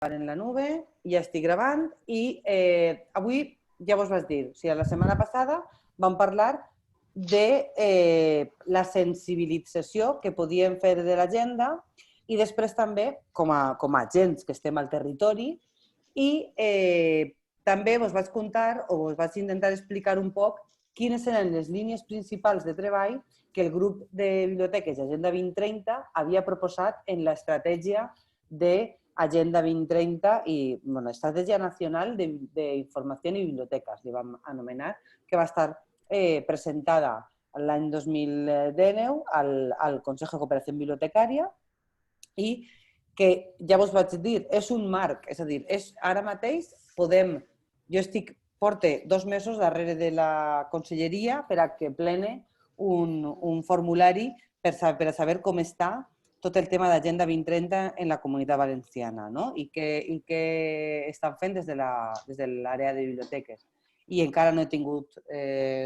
en la nube, ja estic gravant i avui ja vos vaig dir, o sigui, la setmana passada vam parlar de la sensibilització que podíem fer de l'agenda i després també com a agents que estem al territori i també vos vaig contar o vos vaig intentar explicar un poc quines eren les línies principals de treball que el grup de biblioteques d'Agenda 2030 havia proposat en l'estratègia d'Agenda 2030 i Estratègia Nacional d'Informació i Biblioteques, li vam anomenar, que va estar presentada l'any 2019 al Consejo de Cooperació Bibliotecària i que, ja vos vaig dir, és un marc, és a dir, ara mateix jo porto 2 mesos darrere de la conselleria per a que plene un formulari per a saber com està tot el tema d'Agenda 2030 en la Comunitat Valenciana, no? I què estan fent des de l'àrea de biblioteques. I encara no he tingut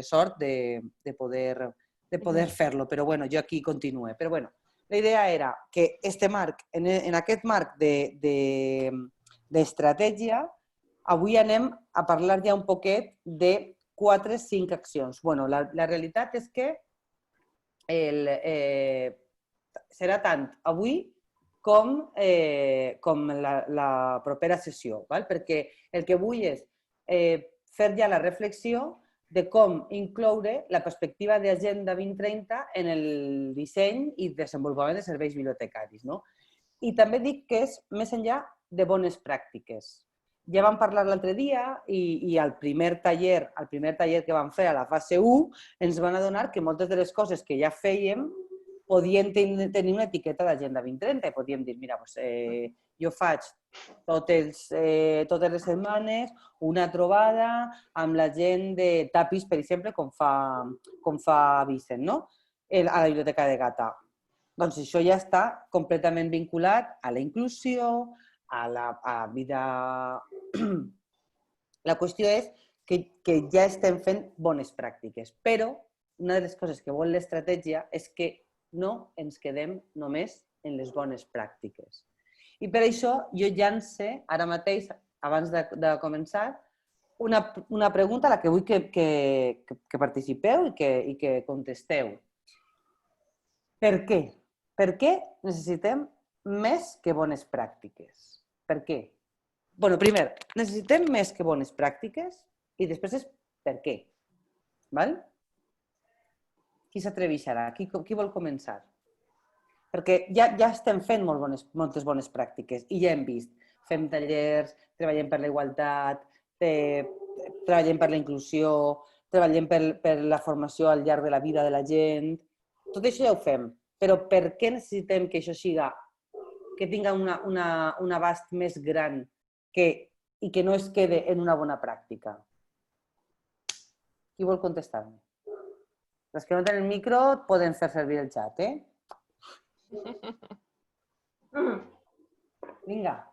sort de poder fer-lo, però bueno, jo aquí continuo. Però bueno, la idea era que en aquest marc d'estratègia, avui anem a parlar ja un poquet de 4-5 accions. Bueno, la realitat és que serà tant avui com la propera sessió, perquè el que vull és fer ja la reflexió de com incloure la perspectiva d'Agenda 2030 en el disseny i desenvolupament de serveis bibliotecaris. I també dic que és més enllà de bones pràctiques. Ja vam parlar l'altre dia i al primer taller que vam fer a la fase 1 ens van adonar que moltes de les coses que ja fèiem podien tenir una etiqueta d'Agenda 2030 i podíem dir, mira, jo faig totes les setmanes una trobada amb la gent de Tapis, per exemple, com fa Vicent, a la Biblioteca de Gata. Doncs això ja està completament vinculat a la inclusió, a la vida... La qüestió és que ja estem fent bones pràctiques, però una de les coses que vol l'estratègia és que no ens quedem només en les bones pràctiques. I per això jo llance ara mateix, abans de començar, una pregunta a la que vull que participeu i que contesteu. Per què? Per què necessitem més que bones pràctiques? Per què? Bé, primer, necessitem més que bones pràctiques i després és per què. Val? Qui s'atreveix ara? Qui vol començar? Perquè ja estem fent moltes bones pràctiques i ja hem vist. Fem tallers, treballem per la igualtat, treballem per la inclusió, treballem per la formació al llarg de la vida de la gent. Tot això ja ho fem. Però per què necessitem que això que tinga un abast més gran i que no es quede en una bona pràctica? Qui vol contestar-me? Els que no tenen micro poden fer servir el xat, Vinga.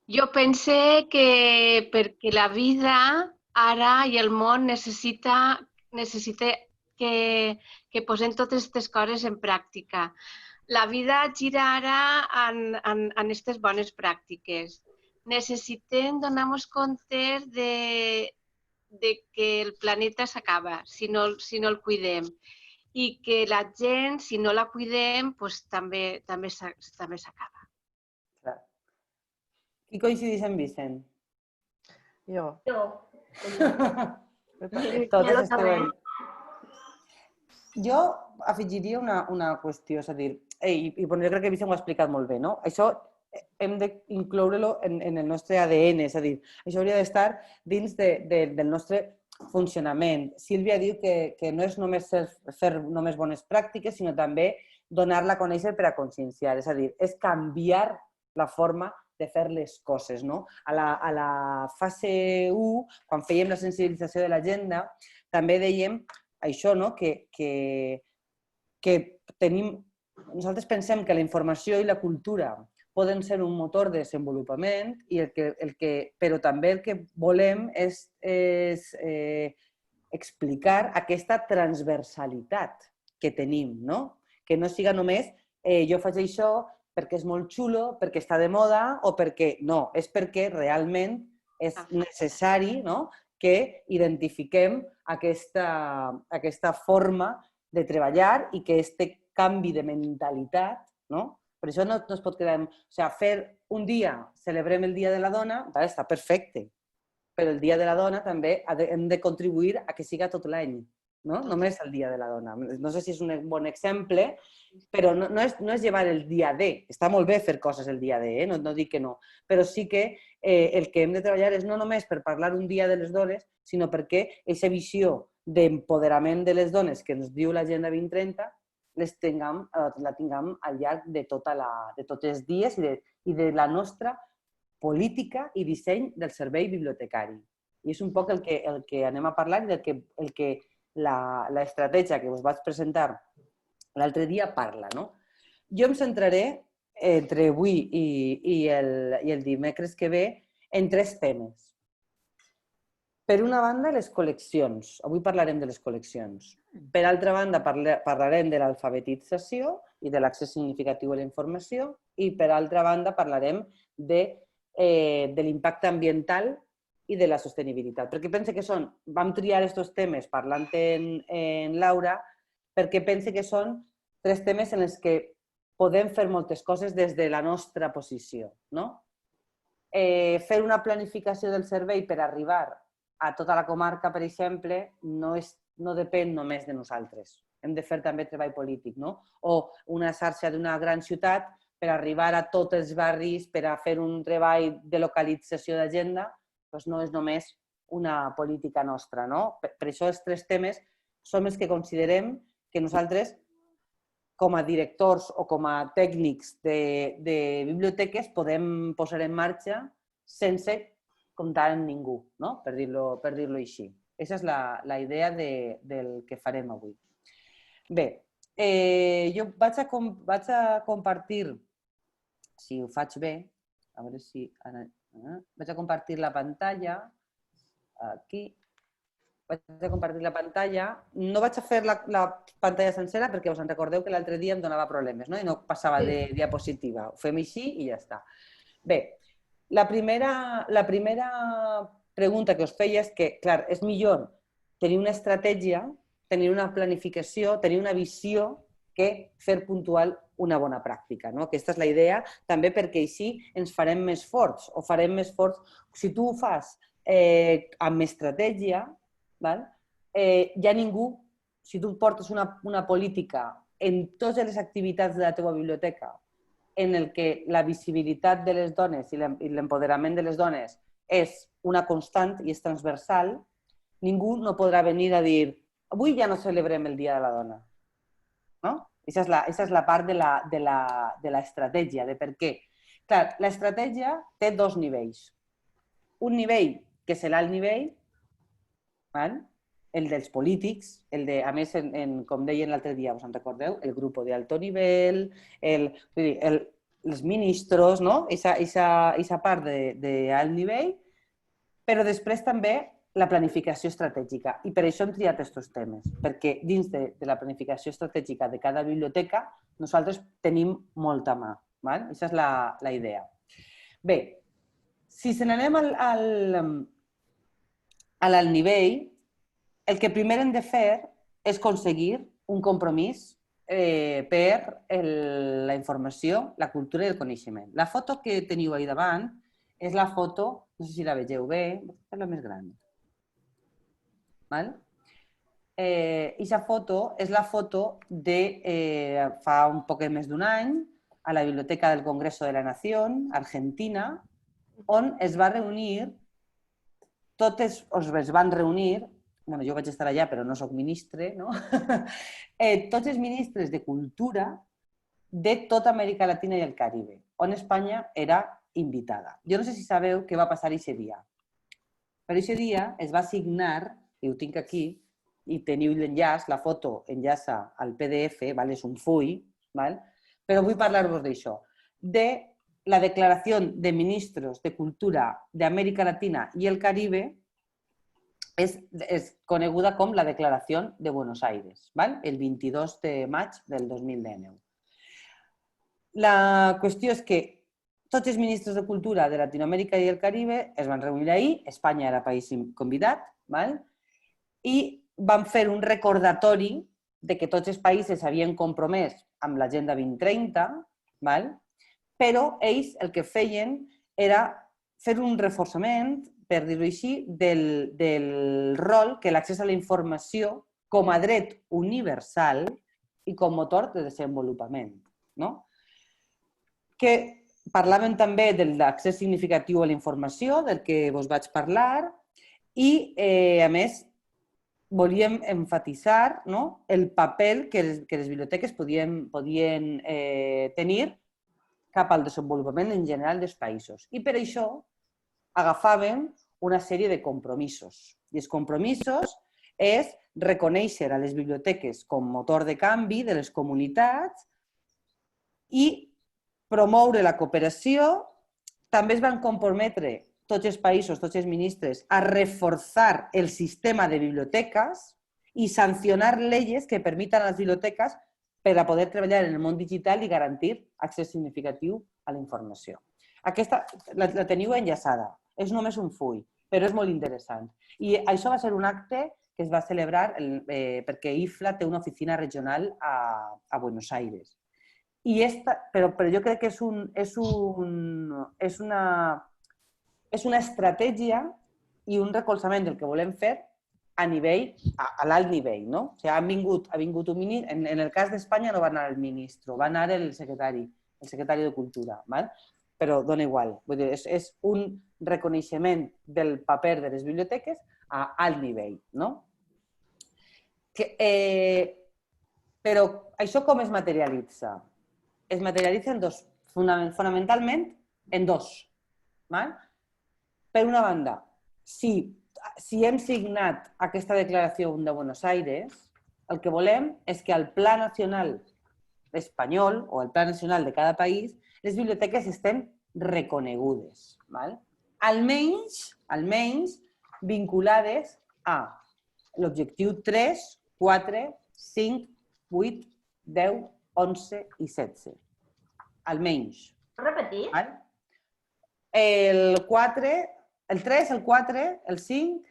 Jo pense que perquè la vida ara i el món necessita que posem totes aquestes coses en pràctica. La vida gira ara en aquestes bones pràctiques. Necessitem donar-nos compte de que el planeta s'acaba si no el cuidem i que la gent, si no la cuidem, també s'acaba. Qui coincideix amb Vicent? Jo. Totes esteu. Jo afegiria una qüestió, és a dir, jo crec que Vicent ho ha explicat molt bé, no? Això hem d'incloure-lo en el nostre ADN, és a dir, això hauria d'estar dins del nostre funcionament. Sílvia diu que no és només fer només bones pràctiques, sinó també donar-la a conèixer per a conscienciar, és a dir, és canviar la forma de fer les coses. A la fase 1, quan fèiem la sensibilització de l'agenda, també dèiem això, que nosaltres pensem que la informació i la cultura poden ser un motor de desenvolupament, però també el que volem és explicar aquesta transversalitat que tenim, que no siga només jo faig això perquè és molt xulo, perquè està de moda o perquè no, és perquè realment és necessari, no?, que identifiquem aquesta forma de treballar i que aquest canvi de mentalitat, no? Per això no es pot quedar... O sigui, fer un dia, celebrem el Dia de la Dona, està perfecte, però el Dia de la Dona també hem de contribuir a que siga tot l'any, no? Només el Dia de la Dona. No sé si és un bon exemple, però no és llevar el dia D. Està molt bé fer coses el dia D, no dic que no, però sí que el que hem de treballar és no només per parlar un dia de les dones, sinó perquè aquesta visió d'empoderament de les dones que ens diu l'Agenda 2030 la tinguem al llarg de tots els dies i de la nostra política i disseny del servei bibliotecari. I és un poc el que anem a parlar i el que l'estratègia que us vaig presentar l'altre dia parla, no? Jo em centraré entre avui i el dimecres que ve en 3 temes. Per una banda, les col·leccions. Avui parlarem de les col·leccions. Per altra banda, parlarem de l'alfabetització i de l'accés significatiu a la informació i per altra banda parlarem de l'impacte ambiental i de la sostenibilitat. Perquè pense que vam triar aquests temes parlant en Laura perquè pense que són 3 temes en els que podem fer moltes coses des de la nostra posició, no? Fer una planificació del servei per arribar a tota la comarca, per exemple, no depèn només de nosaltres. Hem de fer també treball polític, no? O una xarxa d'una gran ciutat per arribar a tots els barris, per a fer un treball de localització d'agenda, doncs no és només una política nostra, no? Per això els 3 temes són els que considerem que nosaltres, com a directors o com a tècnics de biblioteques, podem posar en marxa sense comptar amb ningú, no? Per dir-lo així. Aquesta és la idea del que farem avui. Bé, jo vaig a compartir, si ho faig bé, a veure si... Vaig a compartir la pantalla, aquí. Vaig a compartir la pantalla. No vaig a fer la pantalla sencera perquè us en recordeu que l'altre dia em donava problemes, no? I no passava de diapositiva. Ho fem així i ja està. Bé, la primera pregunta que us feia és que, clar, és millor tenir una estratègia, tenir una planificació, tenir una visió que fer puntual una bona pràctica, no? Aquesta és la idea, també perquè així ens farem més forts, o farem més forts... Si tu ho fas amb estratègia, ja ningú, si tu portes una política en totes les activitats de la teva biblioteca en el que la visibilitat de les dones i l'empoderament de les dones és una constant i és transversal, ningú no podrà venir a dir avui ja no celebrem el Dia de la Dona. No? Aquesta és la part de l'estratègia, de per què. Clar, l'estratègia té 2 nivells. Un nivell que serà el nivell, el dels polítics, a més, com deien l'altre dia, us en recordeu? El grup de alto nivell, els ministros, no? Aquesta part d'alt nivell, però després també la planificació estratègica. I per això hem triat aquests temes, perquè dins de la planificació estratègica de cada biblioteca nosaltres tenim molta mà. Aquesta és la idea. Bé, si se n'anem a l'alt nivell, el que primer hem de fer és aconseguir un compromís per la informació, la cultura i el coneixement. La foto que teniu ahí davant és la foto, no sé si la vegeu bé, és la més gran. Aquesta foto és la foto de fa un poc més d'un any a la Biblioteca del Congreso de la Nación, Argentina, on es va reunir, es van reunir, jo vaig estar allà però no soc ministre, tots els ministres de cultura de tota Amèrica Latina i el Caribe, on Espanya era invitada. Jo no sé si sabeu què va passar aquest dia. Per aquest dia es va signar, i ho tinc aquí, i teniu l'enllaç, la foto enllaça al PDF, és un full, però vull parlar-vos d'això, de la Declaració de Ministros de Cultura d'Amèrica Latina i el Caribe, és coneguda com la Declaració de Buenos Aires, el 22 de maig del 2019. La qüestió és que tots els ministres de Cultura de Latinoamèrica i el Caribe es van reunir ahir, Espanya era país convidat, i van fer un recordatori de que tots els països s'havien compromès amb l'Agenda 2030, però ells el que feien era fer un reforçament, per dir-ho així, del rol que l'accés a la informació com a dret universal i com motor de desenvolupament. Que parlaven també de l'accés significatiu a la informació, del que vos vaig parlar, i, a més, volíem emfatitzar el paper que les biblioteques podien tenir cap al desenvolupament en general dels països. I per això agafàvem una sèrie de compromisos. I els compromisos és reconèixer a les biblioteques com motor de canvi de les comunitats i promoure la cooperació. També es van comprometre tots els països, tots els ministres, a reforçar el sistema de biblioteques i sancionar lleis que permeten a les biblioteques per a poder treballar en el món digital i garantir accés significatiu a la informació. Aquesta la teniu enllaçada, és només un full, però és molt interessant. I això va ser un acte que es va celebrar perquè IFLA té una oficina regional a Buenos Aires. Però jo crec que és una estratègia i un recolzament del que volem fer a l'alt nivell. O sigui, ha vingut un ministre, en el cas d'Espanya no va anar el ministre, va anar el secretari de Cultura, però dona igual. És un reconeixement del paper de les biblioteques a alt nivell. Però això com es materialitza? Es materialitza fonamentalment en dos. Per una banda, si hem signat aquesta declaració de Buenos Aires, el que volem és que al Pla Nacional espanyol o al Pla Nacional de cada país les biblioteques estan reconegudes. Almenys vinculades a l'objectiu 3, 4, 5, 8, 10, 11 i 16. Almenys. Repetir? El 4, el 3, el 4, el 5,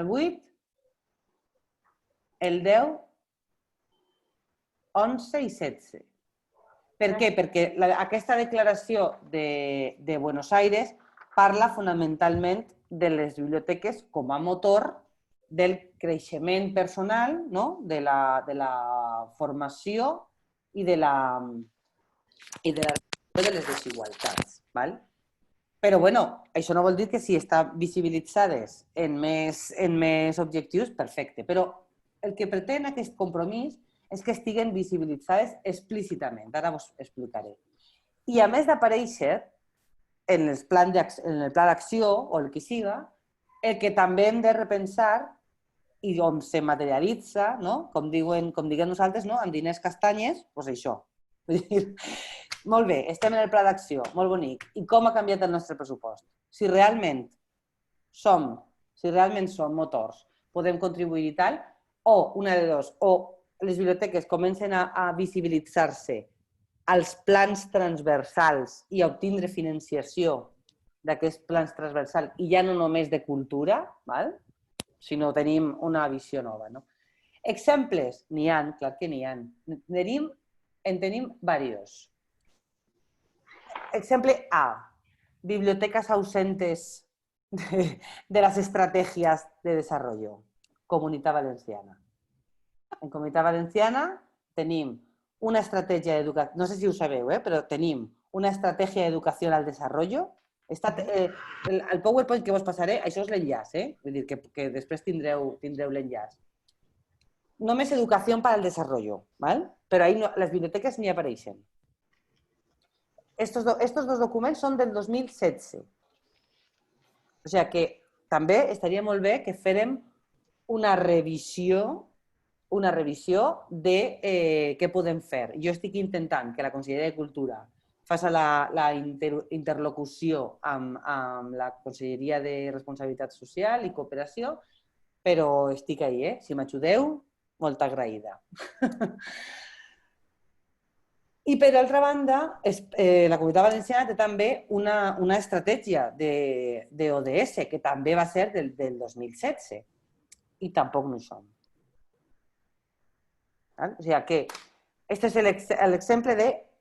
el 8, el 10, 11 i 16. Per què? Perquè aquesta declaració de Buenos Aires parla fonamentalment de les biblioteques com a motor del creixement personal, de la formació i de la reducció de les desigualtats. Però, això no vol dir que si estan visibilitzades en més objectius, perfecte. Però el que pretén aquest compromís és que estiguen visibilitzades explícitament. Ara vos explicaré. I a més d'aparèixer en el pla d'acció o el que siga, el que també hem de repensar i on se materialitza, com diguem nosaltres, amb diners castanyes, doncs això. Molt bé, estem en el pla d'acció, molt bonic. I com ha canviat el nostre pressupost? Si realment som motors, podem contribuir i tal, o una de dos, o les biblioteques comencen a visibilitzar-se als plans transversals i a obtindre financiació d'aquests plans transversals i ja no només de cultura, sinó tenim una visió nova. Exemples? N'hi ha, clar que n'hi ha. En tenim diversos. Exemple A, bibliotecas ausentes de las estrategias de desarrollo. Comunitat Valenciana. En Comunitat Valenciana tenim una estratègia d'educació, no sé si ho sabeu, però tenim una estratègia d'educació al desenvolupament. El PowerPoint que vos passaré, això és l'enllaç, vull dir que després tindreu l'enllaç. Només educació per al desenvolupament, però ahí les biblioteques ni apareixen. Estos dos documents són del 2016. O sigui que també estaria molt bé que férem una revisió de què podem fer. Jo estic intentant que la Conselleria de Cultura faci la interlocució amb la Conselleria de Responsabilitat Social i Cooperació, però estic ahí, Si m'ajudeu, molt agraïda. I per altra banda, la Comunitat Valenciana té també una estratègia d'ODS, que també va ser del 2016, i tampoc no hi som. O sigui que aquest és l'exemple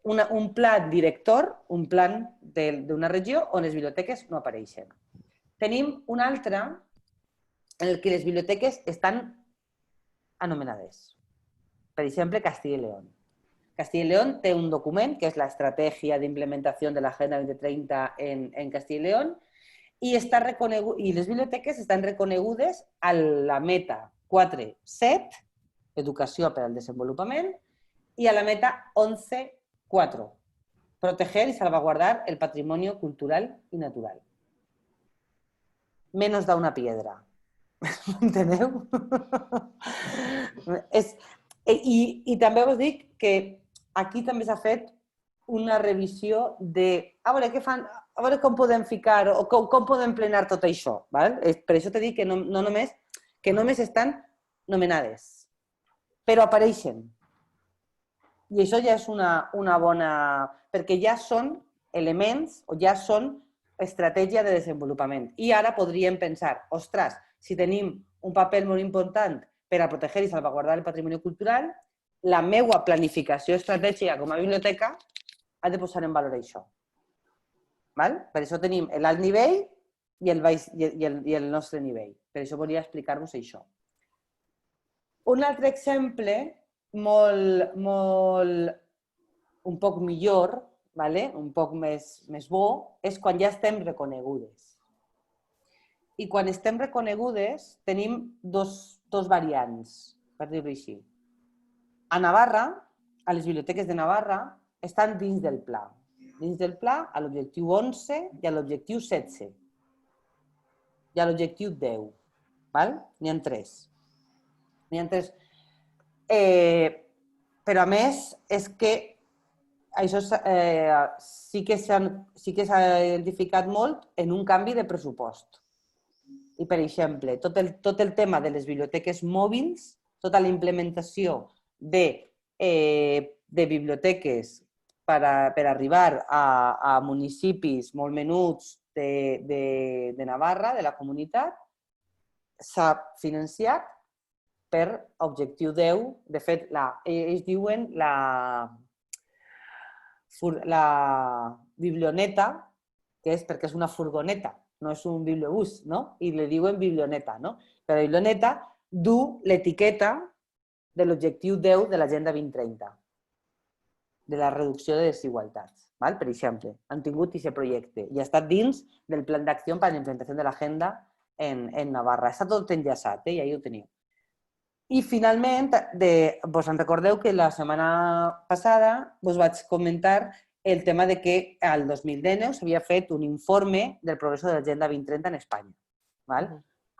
d'un pla director, un plan d'una regió on les biblioteques no apareixen. Tenim un altre en el que les biblioteques estan anomenades. Per exemple, Castilla y León. Castilla y León té un document que és la Estratègia d'Implementació de l'Agenda 2030 en Castilla y León i les biblioteques estan reconegudes a la meta 4.7, Educació per al Desenvolupament, i a la meta 11.4, Proteger y salvaguardar el patrimonio cultural y natural. Menos da una piedra. M'enteneu? I també us dic que aquí també s'ha fet una revisió de a veure com podem ficar o com podem plenar tot això. Per això t'he dit que només estan nomenades, però apareixen. I això ja és una bona... perquè ja són elements o ja són estratègia de desenvolupament. I ara podríem pensar, ostres, si tenim un paper molt important per a protegir i salvaguardar el patrimoni cultural, la meva planificació estratègica com a biblioteca ha de posar en valor això. Per això tenim l'alt nivell i el nostre nivell. Per això volia explicar-vos això. Un altre exemple un poc millor, un poc més bo, és quan ja estem reconegudes. I quan estem reconegudes tenim dos variants, per dir-ho així. A Navarra, a les biblioteques de Navarra, estan dins del pla. Dins del pla, a l'objectiu 11 i a l'objectiu 16. I a l'objectiu 10. N'hi ha 3. N'hi ha 3. Però a més, és que això sí que s'ha identificat molt en un canvi de pressupost. I, per exemple, tot el tema de les biblioteques mòbils, tota la implementació de biblioteques per arribar a municipis molt menuts de Navarra, de la comunitat, s'ha financiat per objectiu 10. De fet, ells diuen la biblioneta, que és perquè és una furgoneta, no és un bibliobús, i li diuen biblioneta. Però la biblioneta du l'etiqueta de l'objectiu 10 de l'Agenda 2030, de la reducció de desigualtats. Per exemple, han tingut aquest projecte i ha estat dins del Plan d'Acció per a la implementació de l'Agenda en Navarra. Està tot enllaçat, ja ho teniu. I finalment, vos en recordeu que la setmana passada vos vaig comentar el tema de que al 2019 s'havia fet un informe del progrés de l'Agenda 2030 en Espanya.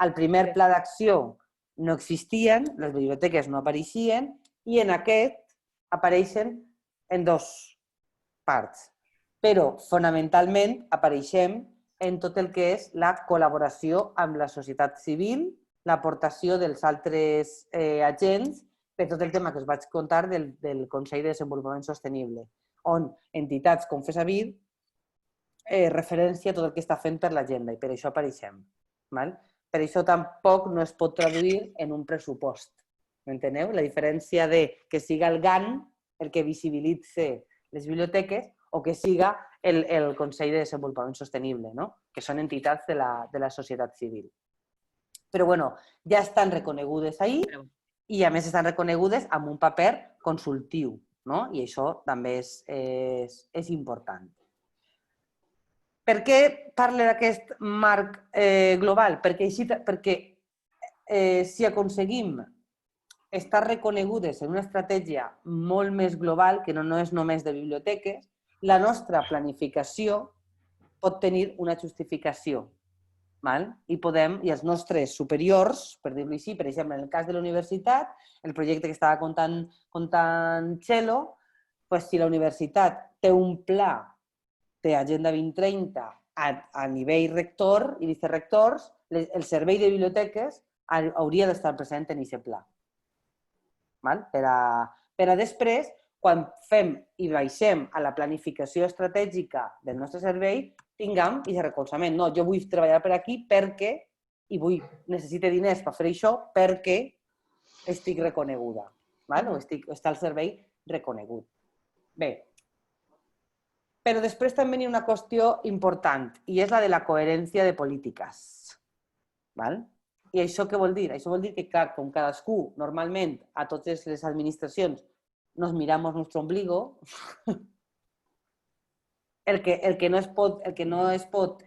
Al primer pla d'acció no existien, les biblioteques no apareixien i en aquest apareixen en dues parts. Però fonamentalment apareixem en tot el que és la col·laboració amb la societat civil, l'aportació dels altres agents per tot el tema que us vaig contar del Consell de Desenvolupament Sostenible, on entitats com FESAVIR referència tot el que està fent per l'agenda i per això apareixem. Per això tampoc no es pot traduir en un pressupost. M'enteneu? La diferència de que siga el GAN el que visibilitza les biblioteques o que siga el Consell de Desenvolupament Sostenible, que són entitats de la societat civil. Però ja estan reconegudes ahí i a més estan reconegudes amb un paper consultiu. I això també és important. Per què parlo d'aquest marc global? Perquè si aconseguim estar reconegudes en una estratègia molt més global, que no és només de biblioteques, la nostra planificació pot tenir una justificació. I els nostres superiors, per dir-ho així, per exemple, en el cas de la universitat, el projecte que estava contant Txelo, si la universitat té un pla d'Agenda 2030 a nivell rector i vicerectors, el servei de biblioteques hauria d'estar present en aquest pla. Per a després, quan fem i baixem a la planificació estratègica del nostre servei, tinguem aquest recolzament. No, jo vull treballar per aquí perquè, i necessito diners per fer això perquè estic reconeguda, o està el servei reconegut. Bé, però després també hi ha una qüestió important i és la de la coherència de polítiques. I això què vol dir? Això vol dir que, clar, com cadascú, normalment, a totes les administracions, nos miramos nuestro ombligo, el que no es pot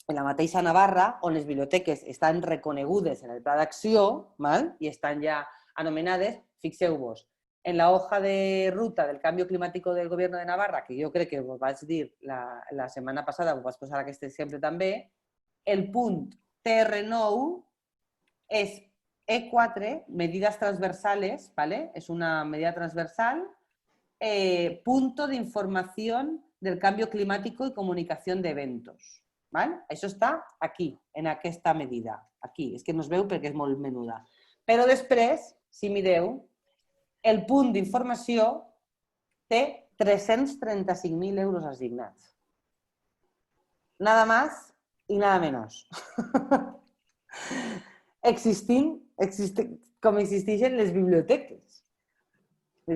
en la mateixa Navarra, on les biblioteques estan reconegudes en el pla d'acció i estan ja anomenades, fixeu-vos, en la hoja de ruta del canvi climàtic del govern de Navarra, que jo crec que us vaig dir la setmana passada, us vaig posar aquest exemple també, el punt TR9 és E4, medidas transversales, ¿vale? Es una medida transversal, punto de información del cambio climático y comunicación de eventos. ¿Vale? Això està aquí, en aquesta medida. Aquí, és que no es veu perquè és molt menuda. Però després, si mireu, el punt d'informació té 335.000 euros assignats. Nada más y nada menos. Com existeixen les biblioteques.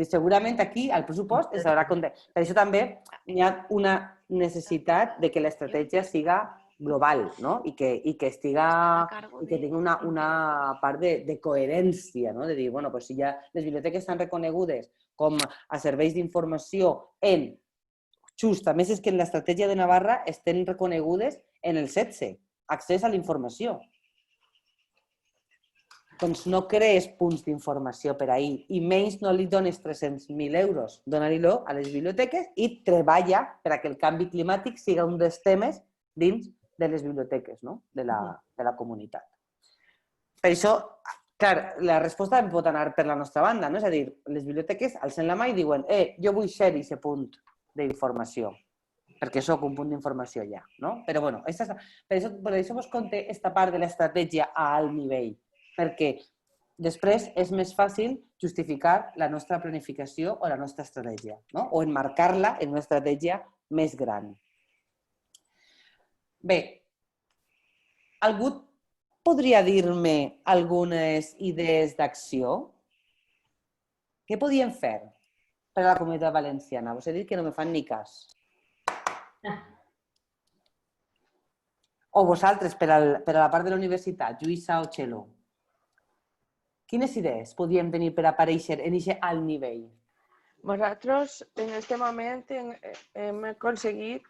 Segurament aquí, al pressupost, es haurà compte. Per això també hi ha una necessitat de que l'estratègia siga global, no? I que tingui una part de coherència, no? De dir, bueno, si ja les biblioteques estan reconegudes com a serveis d'informació just, a més és que en l'estratègia de Navarra estan reconegudes en el 16, accés a la informació. Doncs no crees punts d'informació per ahir i menys no li dones 300.000 euros. Dóna-li-lo a les biblioteques i treballa perquè el canvi climàtic siga un dels temes dins de les biblioteques, de la comunitat. Per això, clar, la resposta pot anar per la nostra banda, és a dir, les biblioteques alcen la mà i diuen jo vull ser aquest punt d'informació, perquè sóc un punt d'informació ja. Però bueno, per això vos conté aquesta part de l'estratègia a alt nivell, perquè després és més fàcil justificar la nostra planificació o la nostra estratègia, o emmarcar-la en una estratègia més gran. Bé, algú podria dir-me algunes idees d'acció? Què podíem fer per a la Comunitat Valenciana? Us he dit que no me fan ni cas. O vosaltres, per a la part de la universitat, Lluïsa o Txelo. Quines idees podíem tenir per aparèixer en aquest alt nivell? Nosaltres, en aquest moment, hem aconseguit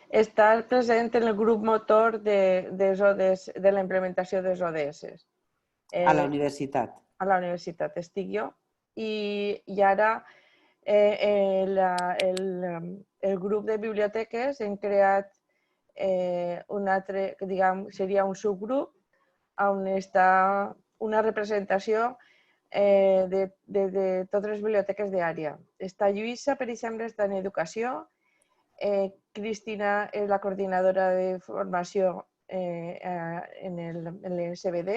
estar present en el grup motor de la implementació de les ODS. A la universitat. A la universitat estic jo. I ara el grup de biblioteques hem creat un altre, diguem, seria un subgrup on està una representació de totes les biblioteques d'àrea. Està Lluïsa, per exemple, està en educació, Cristina és la coordinadora de formació en l'SBD,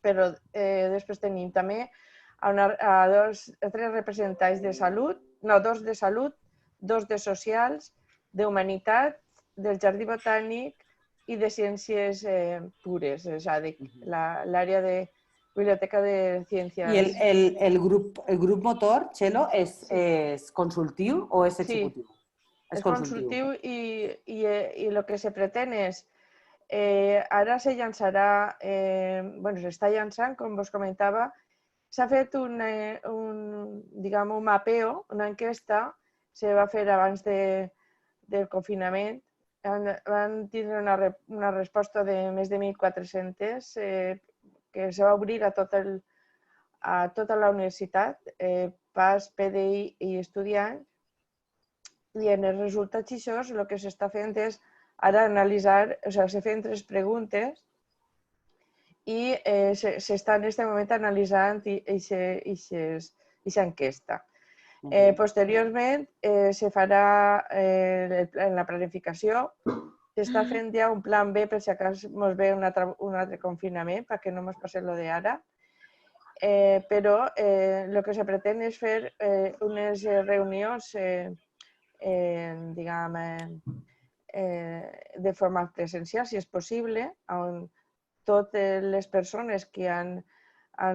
però després tenim també tres representants de salut, dos de salut, dos de socials, d'humanitat, del jardí botànic i de ciències pures, és a dir, l'àrea de biblioteca de ciències. I el grup motor, Txelo, és consultiu o és executiu? Sí, és consultiu i el que se pretén és, ara se llançarà, s'està llançant, com vos comentava, s'ha fet un mapeo, una enquesta, se va fer abans del confinament. Van tindre una resposta de més de 1.400 que se va obrir a tota la universitat, pas PDI i estudiants, i en els resultats d'això el que s'està fent és ara analitzar, s'ha fet 3 preguntes i s'està en aquest moment analitzant aquesta enquesta. Posteriorment, se farà en la planificació, s'està fent ja un plan B per si acas ens ve un altre confinament, perquè no ens passi el d'ara. però el que se pretén és fer unes reunions diguem, de forma presencial, si és possible, on totes les persones que han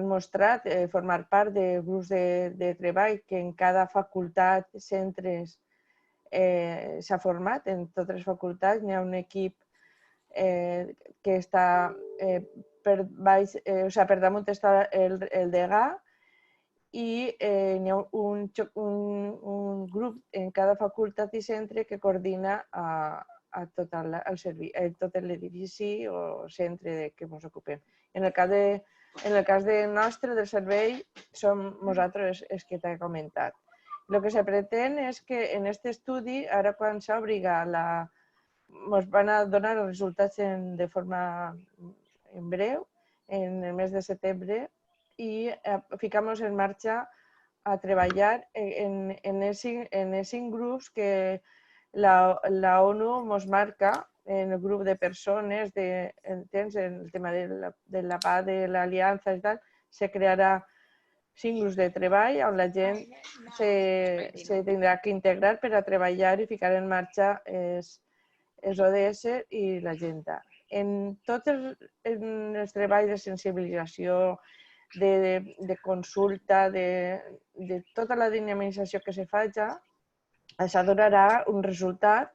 mostrat formar part de grups de treball que en cada facultat, centres, s'ha format. En totes les facultats hi ha un equip que està per damunt està el degà i hi ha un grup en cada facultat i centre que coordina a tot l'edifici o centre que ens ocupem. En el cas nostre del servei som nosaltres els que t'he comentat. El que se pretén és que en aquest estudi, ara quan s'obri ens van a donar els resultats de forma en breu, en el mes de setembre, i ficamos en marxa a treballar en els 5 grups que la ONU ens marca, en el grup de persones, en el tema de la paz, de l'aliança i tal, se crearà 5 grups de treball on la gent se tindrà que integrar per a treballar i ficar en marxa els ODS i l'agenda. En tots els treballs de sensibilització, de consulta, de tota la dinamització que se faci, això donarà un resultat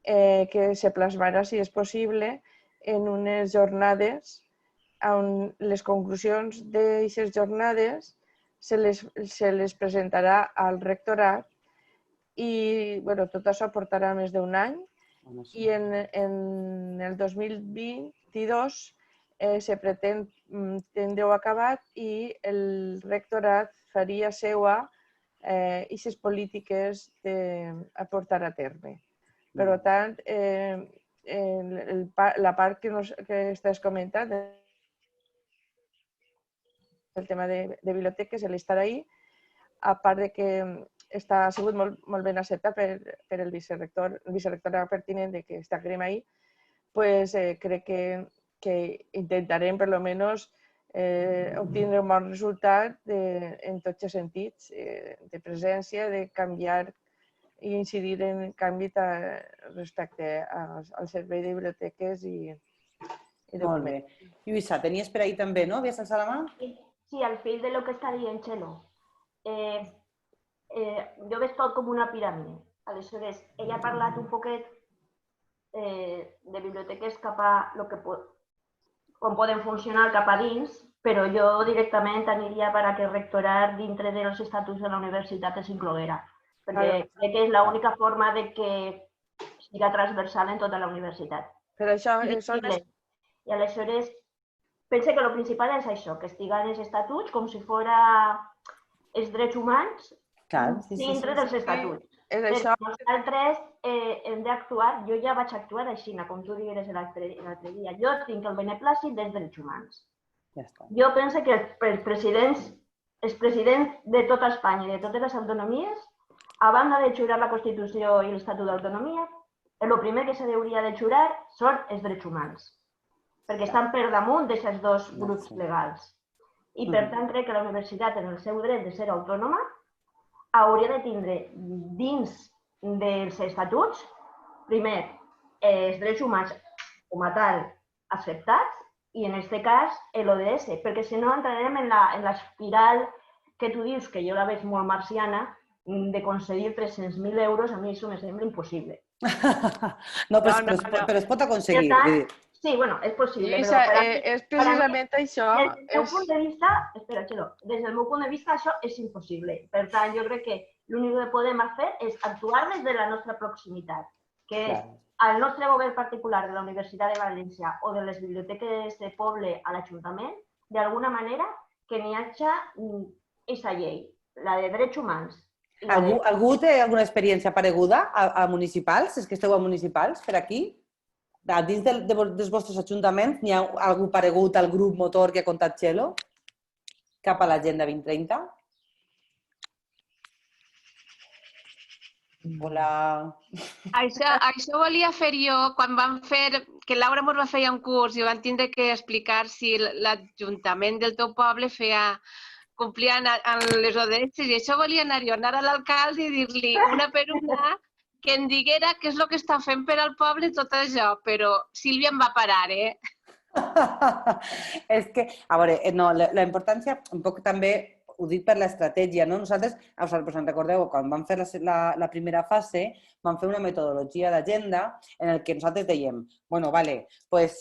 que se plasmarà, si és possible, en unes jornades on les conclusions d'aquestes jornades se les presentarà al rectorat i tot això portarà més d'un any i en el 2022 se pretén tindre-ho acabat i el rectorat faria seua aquestes polítiques a portar a terme. Per tant, la part que estàs comentant, el tema de biblioteques, l'estar ahí, a part de que ha sigut molt ben acceptat per el vicerector pertinent que està ahí, crec que intentarem, per almenys, obtindre un bon resultat en tots els sentits, de presència, de canviar i incidir en canvi respecte al servei de biblioteques i Molt bé. Lluïsa, tenies per ahí també, no? Havies alçat la mà? Sí, al fil de lo que està dient Txelo. Jo veig tot com una piràmide. Aleshores, ella ha parlat un poquet de biblioteques cap a com poden funcionar cap a dins, però jo directament aniria perquè el rectorat dintre dels estatuts de la universitat es incloguera, perquè crec que és l'única forma de que siga transversal en tota la universitat. Per això... I aleshores, penso que el principal és això, que estiga en els estatuts com si fos els drets humans dintre dels estatuts. Nosaltres hem d'actuar, jo ja vaig actuar així, com tu digueres l'altre dia. Jo tinc el beneplàcit dels drets humans. Jo penso que els presidents de tota Espanya i de totes les autonomies, a banda de jurar la Constitució i l'Estatut d'Autonomia, el primer que s'hauria de jurar són els drets humans, perquè estan per damunt d'aquests dos grups legals. I per tant crec que la universitat, en el seu dret de ser autònoma, hauria de tindre dins dels estatuts, primer, els drets humans com a tal acceptats i en aquest cas l'ODS, perquè si no entrarem en l'espiral que tu dius, que jo la veig molt marciana, de concedir 300.000 euros, a mi això me sembla impossible. No, però es pot aconseguir. Sí, bueno, és possible. És precisament això. Des del meu punt de vista, espera, Txelo, des del meu punt de vista això és impossible. Per tant, jo crec que l'únic que podem fer és actuar des de la nostra proximitat, que és el nostre govern particular de la Universitat de València o de les biblioteques de poble a l'Ajuntament, d'alguna manera que n'hi hagi aquesta llei, la de drets humans. Algú té alguna experiència pareguda a municipals? És que esteu a municipals, per aquí? Dins dels vostres ajuntaments, n'hi ha algú paregut al grup motor que ha contat Txelo? Cap a l'Agenda 2030? Hola. Això volia fer jo quan vam fer, que Laura mos va fer un curs i van tindre que explicar si l'Ajuntament del teu poble complia les ODS i això volia anar a l'alcalde i dir-li una per una que em diguera què és el que està fent per al poble tot això, però Sílvia em va parar, És que, a veure, no, la importància, un poc també, ho dic per l'estratègia, no? Nosaltres, us en recordeu, quan vam fer la primera fase, vam fer una metodologia d'agenda en el que nosaltres dèiem, bueno, vale, pues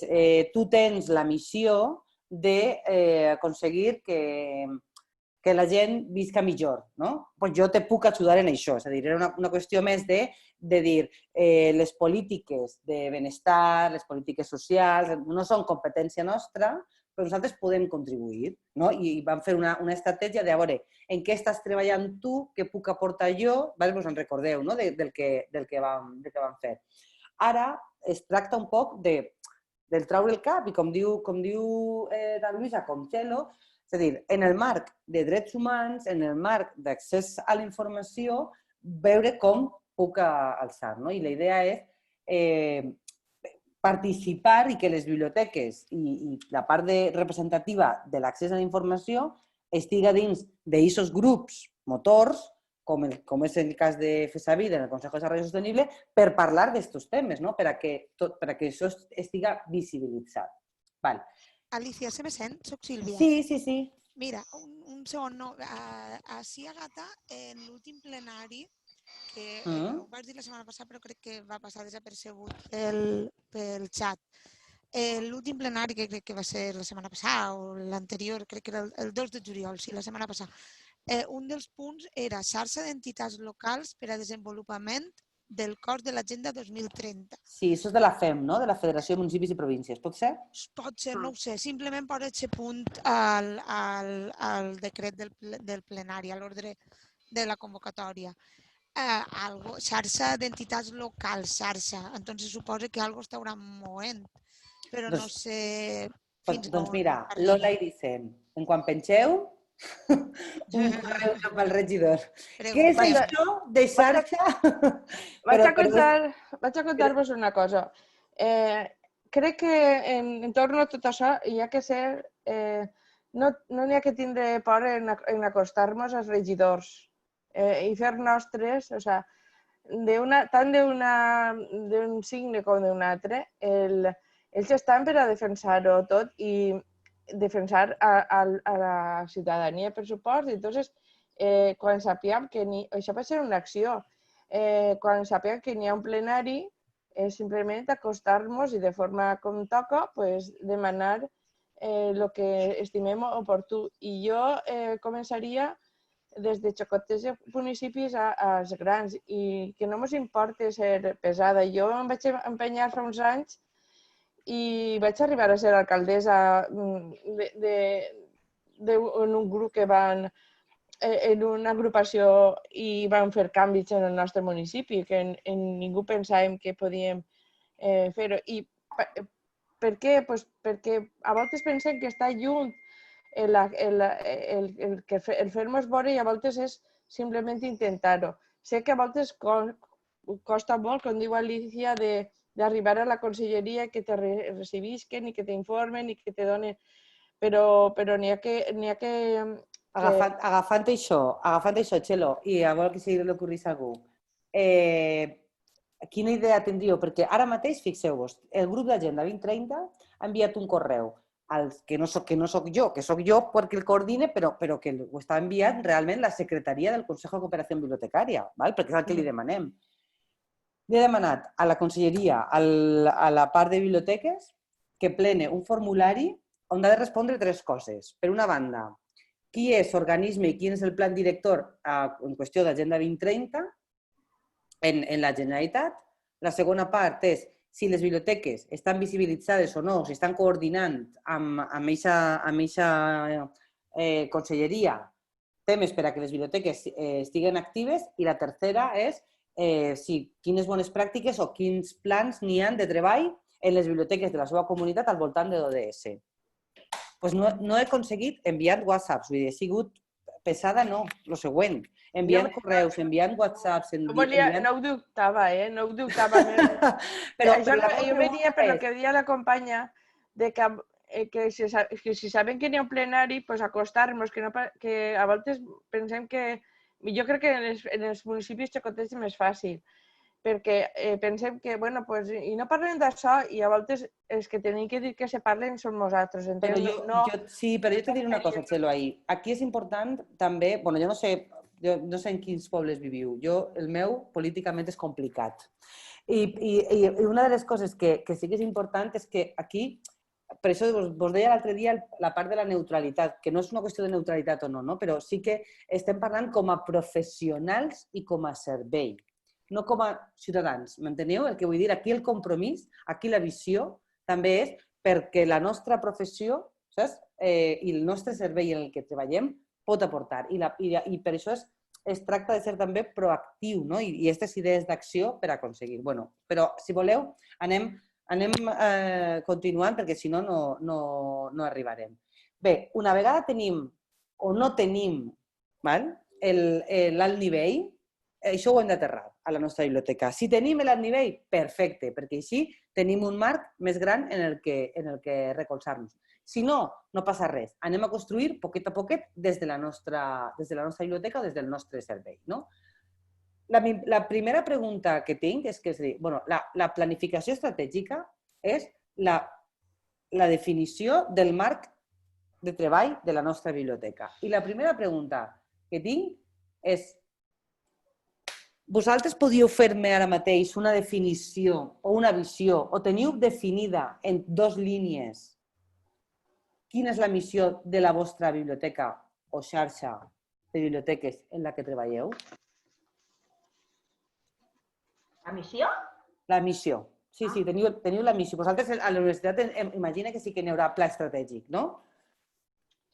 tu tens la missió d'aconseguir que la gent visca millor, no? Pues jo te puc ajudar en això, és a dir, era una qüestió més de dir les polítiques de benestar, les polítiques socials, no són competència nostra, però nosaltres podem contribuir, no? I vam fer una estratègia de, a veure, en què estàs treballant tu, què puc aportar jo, vos en recordeu, no? del que vam fer. Ara es tracta un poc del traure el cap i, com diu Dan Luisa, com Txelo, és a dir, en el marc de drets humans, en el marc d'accés a la informació, veure com puc alçar, no? I la idea és participar i que les biblioteques i la part representativa de l'accés a la informació estiga dins d'aquests grups motors, com és el cas de FESAVID en el Consejo de Desarrollo Sostenible, per parlar d'aquests temes, no? Per a que això estiga visibilitzat. Vale. Alicia, se me sent? Soc Sílvia. Sí. Mira, un segon, no. Així, Agata, en l'últim plenari, que ho vas dir la setmana passada, però crec que va passar desapercebut pel xat. L'últim plenari, que crec que va ser la setmana passada, o l'anterior, crec que era el 2 de juliol, sí, la setmana passada, un dels punts era xarxa d'entitats locals per a desenvolupament del cos de l'Agenda 2030. Sí, això és de la FEM, no? De la Federació de Municipis i Províncies, pot ser? Pot ser, no ho sé. Simplement posa aquest punt al decret del plenari, a l'ordre de la convocatòria. Xarxa d'entitats locals, xarxa. Entonces suposa que algo estaurà movent, però no sé fins on. Doncs mira, Lola i Vicent, en quan pengeu, un correu cap al regidor. Què és això de xarxa? Vaig a contar-vos una cosa. Crec que en torno a tot això hi ha que ser... No n'hi ha que tindre por en acostar-nos als regidors i fer nostres, o sea, tant d'un signe com d'un altre, ells estan per a defensar-ho tot i defensar a la ciutadania, per supost. Entonces, quan sapiem que això pot ser una acció, quan sapiem que n'hi ha un plenari, simplement acostar-nos i de forma com toca demanar el que estimem oportú. I jo començaria des de xocotets municipis als grans i que no ens importa ser pesada. Jo em vaig empenyar fa uns anys i vaig arribar a ser alcaldessa en un grup que van en una agrupació i van fer canvis en el nostre municipi, que ningú pensàvem que podíem fer-ho. I per què? Perquè a voltes pensem que està lluny el fer-nos veure i a voltes és simplement intentar-ho. Sé que a voltes costa molt, com diu Alicia, d'arribar a la conselleria, que te recibisquen i que t'informen i que te donen... Però n'hi ha que... Agafant això, Txelo, i a veure si li ocorrís a algú. Quina idea tindríeu? Perquè ara mateix, fixeu-vos, el grup d'Agenda 2030 ha enviat un correu que no soc jo, que soc jo perquè el coordine, però que ho està enviant realment la secretaria del Consejo de Cooperació Bibliotecària, perquè és el que li demanem. Li he demanat a la conselleria, a la part de biblioteques, que plene un formulari on ha de respondre 3 coses. Per una banda, qui és l'organisme i quin és el plan director en qüestió d'Agenda 2030 en la Generalitat. La segona part és si les biblioteques estan visibilitzades o no, si estan coordinant amb aquesta conselleria temes per a que les biblioteques estiguen actives. I la tercera és quines bones pràctiques o quins plans n'hi ha de treball en les biblioteques de la seva comunitat al voltant de l'ODS. No he aconseguit enviar whatsapps, vull dir, he sigut pesada no, lo següent. Enviant correus, enviant whatsapps... No ho dubtava, no ho dubtava. Però jo venia per el que deia la companya, de que si sabem que n'hi ha un plenari, pues acostar-nos, que a voltes pensem que... Jo crec que en els municipis xicotets és més fàcil, perquè pensem que, bueno, pues, i no parlem d'això, i a voltes els que tenim que dir que se parlen són nosaltres. Sí, però jo t'he dit una cosa, Txelo, ahir. Aquí és important també, bueno, jo no sé en quins pobles viviu. El meu políticament és complicat. I una de les coses que sí que és important és que aquí, per això vos deia l'altre dia la part de la neutralitat, que no és una qüestió de neutralitat o no, però sí que estem parlant com a professionals i com a servei, no com a ciutadans. M'enteneu el que vull dir? Aquí el compromís, aquí la visió, també és perquè la nostra professió, saps? I el nostre servei en el que treballem pot aportar. I per això es tracta de ser també proactiu, no? I aquestes idees d'acció per aconseguir. Bueno, però si voleu, anem continuant perquè si no, no arribarem. Bé, una vegada tenim o no tenim l'alt nivell, això ho hem d'aterrar a la nostra biblioteca. Si tenim l'alt nivell, perfecte, perquè així tenim un marc més gran en el que recolzar-nos. Si no, no passa res. Anem a construir poquet a poquet des de la nostra biblioteca o des del nostre servei. No? La primera pregunta que tinc és que la planificació estratègica és la definició del marc de treball de la nostra biblioteca. I la primera pregunta que tinc és: vosaltres podíeu fer-me ara mateix una definició o una visió, o teniu definida en 2 línies quina és la missió de la vostra biblioteca o xarxa de biblioteques en la que treballeu? La missió? La missió. Sí, teniu la missió. Vosaltres a la universitat imagina que sí que n'hi haurà pla estratègic, no?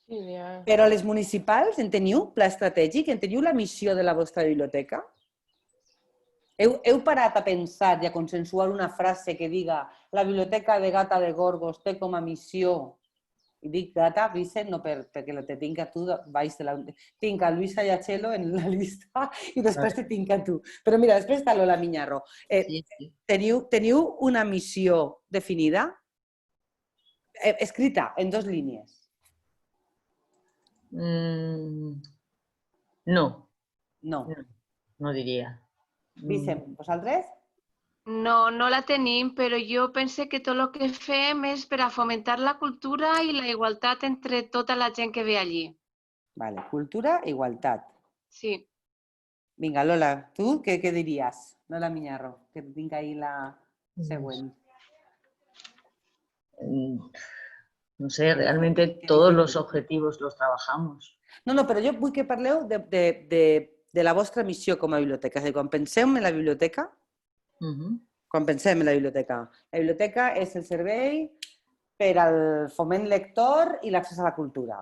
Sí, però a les municipals en teniu pla estratègic? En teniu la missió de la vostra biblioteca? Heu parat a pensar i a consensuar una frase que diga la biblioteca de Gata de Gorgos té com a missió, i dic Gata, Vicent, no perquè te tinc a tu, tinc a Luisa i a Txelo en la llista i després te tinc a tu. Però mira, després està Lola Miñarro. Teniu una missió definida? Escrita en 2 línies. No. No diria. Vicent, vosaltres? No, no la tenim, però jo penso que tot el que fem és per a fomentar la cultura i la igualtat entre tota la gent que ve allí. Vale, cultura i igualtat. Sí. Vinga, Lola, tu què diries? Lola Miñarro, que tinc ahí la següent. No sé, realmente todos los objetivos los trabajamos. No, però jo vull que parleu de la vostra missió com a biblioteca. És a dir, quan pensem en la biblioteca, la biblioteca és el servei per al foment lector i l'accés a la cultura.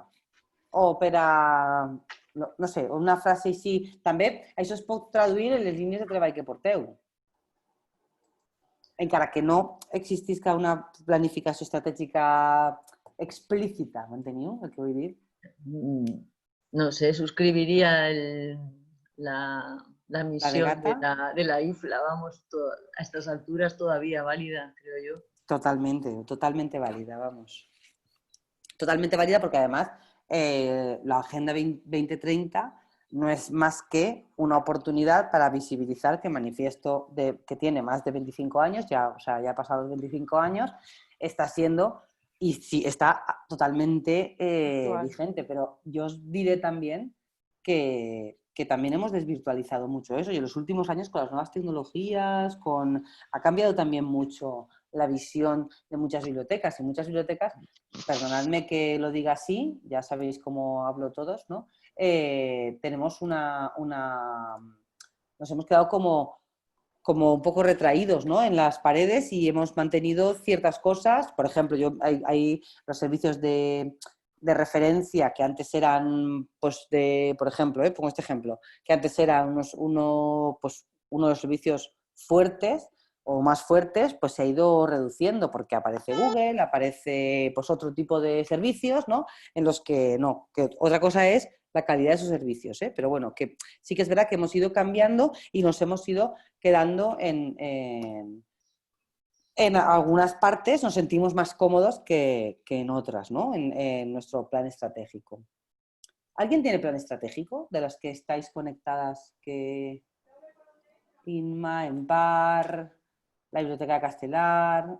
O per a, no sé, una frase així. També això es pot traduir en les línies de treball que porteu. Encara que no existisca una planificació estratègica explícita, m'enteniu el que vull dir? No sé, suscribiría la misión de la IFLA, vamos, a estas alturas todavía válida, creo yo. Totalmente válida, vamos. Totalmente válida porque además la Agenda 2030 no es más que una oportunidad para visibilizar que el manifiesto que tiene más de 25 años, ya ha pasado los 25 años, está siendo y sí, está totalmente vigente. Pero yo os diré también que también hemos desvirtualizado mucho eso y en los últimos años con las nuevas tecnologías ha cambiado también mucho la visión de muchas bibliotecas. Y muchas bibliotecas, perdonadme que lo diga así, ya sabéis cómo hablo todos, ¿no? Tenemos nos hemos quedado como un poco retraídos, ¿no? En las paredes y hemos mantenido ciertas cosas. Por ejemplo, hay los servicios de referencia que antes eran, pues, por ejemplo, pongo este ejemplo, que antes eran uno de los servicios fuertes o más fuertes, pues se ha ido reduciendo porque aparece Google, aparece pues otro tipo de servicios, ¿no? En los que no, que otra cosa es la calidad de sus servicios, ¿eh? Pero bueno, que sí que es verdad que hemos ido cambiando y nos hemos ido quedando en algunas partes, nos sentimos más cómodos que en otras, ¿no? En nuestro plan estratégico. ¿Alguien tiene plan estratégico de las que estáis conectadas? Que Inma, Empar, la Biblioteca de Castelar.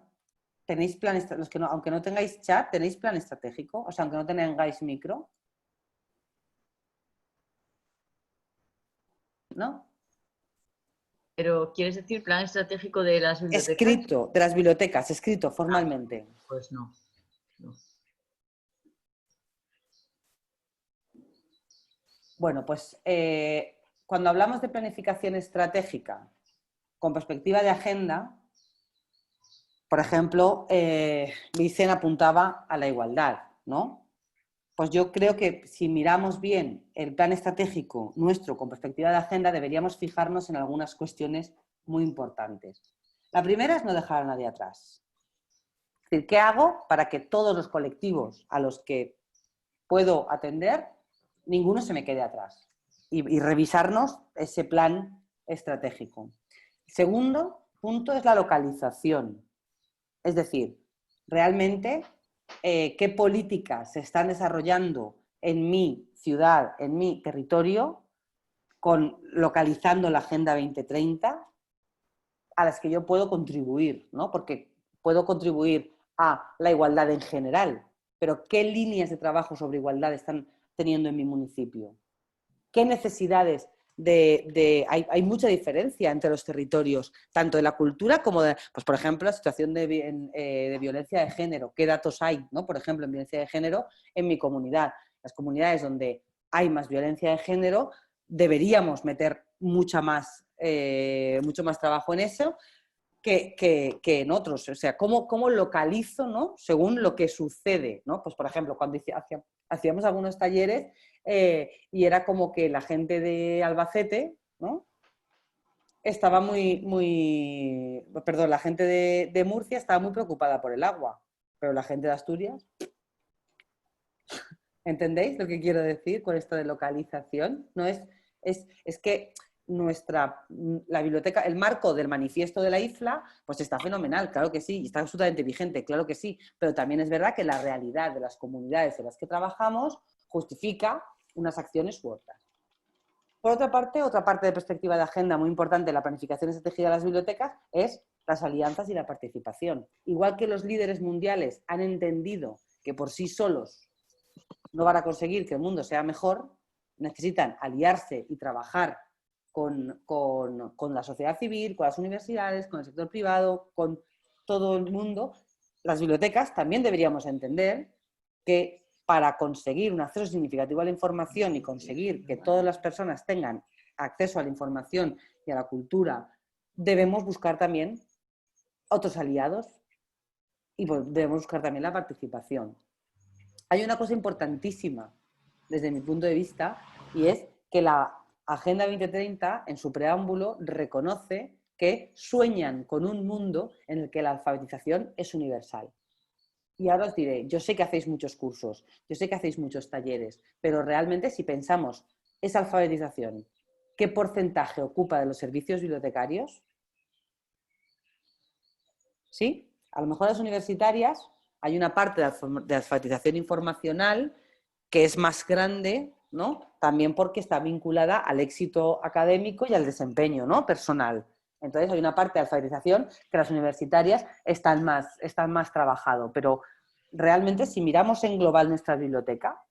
¿Tenéis plan, los que no, aunque no tengáis chat, tenéis plan estratégico? O sea, aunque no tengáis micro. ¿No? Pero, ¿quieres decir plan estratégico de las bibliotecas? Escrito, de las bibliotecas, escrito formalmente. Pues no. Bueno, pues cuando hablamos de planificación estratégica con perspectiva de agenda, por ejemplo, Vicen apuntaba a la igualdad, ¿no? Pues yo creo que si miramos bien el plan estratégico nuestro con perspectiva de agenda, deberíamos fijarnos en algunas cuestiones muy importantes. La primera es no dejar a nadie atrás. Es decir, ¿qué hago para que todos los colectivos a los que puedo atender, ninguno se me quede atrás? Y revisarnos ese plan estratégico. El segundo punto es la localización. Es decir, realmente, ¿qué políticas se están desarrollando en mi ciudad, en mi territorio, localizando la Agenda 2030, a las que yo puedo contribuir, ¿no? Porque puedo contribuir a la igualdad en general, pero ¿qué líneas de trabajo sobre igualdad están teniendo en mi municipio? ¿Qué necesidades hay mucha diferencia entre los territorios, tanto de la cultura como de, pues por ejemplo, la situación de violencia de género? ¿Qué datos hay, ¿no? Por ejemplo, en violencia de género en mi comunidad? Las comunidades donde hay más violencia de género, deberíamos meter mucho más trabajo en eso que en otros. O sea, ¿cómo localizo, ¿no? Según lo que sucede, ¿no? Pues por ejemplo, cuando hacíamos algunos talleres y era como que la gente de Albacete, ¿no? Estaba la gente de Murcia estaba muy preocupada por el agua, pero la gente de Asturias, ¿entendéis lo que quiero decir con esto de localización? No es que la biblioteca, el marco del manifiesto de la IFLA, pues está fenomenal, claro que sí, está absolutamente vigente, claro que sí, pero también es verdad que la realidad de las comunidades en las que trabajamos justifica unas acciones u otras. Por otra parte de perspectiva de agenda muy importante de la planificación estratégica de las bibliotecas es las alianzas y la participación. Igual que los líderes mundiales han entendido que por sí solos no van a conseguir que el mundo sea mejor, necesitan aliarse y trabajar con la sociedad civil, con las universidades, con el sector privado, con todo el mundo. Las bibliotecas también deberíamos entender que para conseguir un acceso significativo a la información y conseguir que todas las personas tengan acceso a la información y a la cultura, debemos buscar también otros aliados y debemos buscar también la participación. Hay una cosa importantísima desde mi punto de vista y es que la Agenda 2030 en su preámbulo reconoce que sueñan con un mundo en el que la alfabetización es universal. Y ahora os diré, yo sé que hacéis muchos cursos, yo sé que hacéis muchos talleres, pero realmente si pensamos esa alfabetización, ¿qué porcentaje ocupa de los servicios bibliotecarios? ¿Sí? A lo mejor las universitarias hay una parte de alfabetización informacional que es más grande, ¿no? También porque está vinculada al éxito académico y al desempeño, ¿no? Personal. Entonces hay una parte de alfabetización que las universitarias están más trabajado, pero realmente si miramos en global nuestra biblioteca,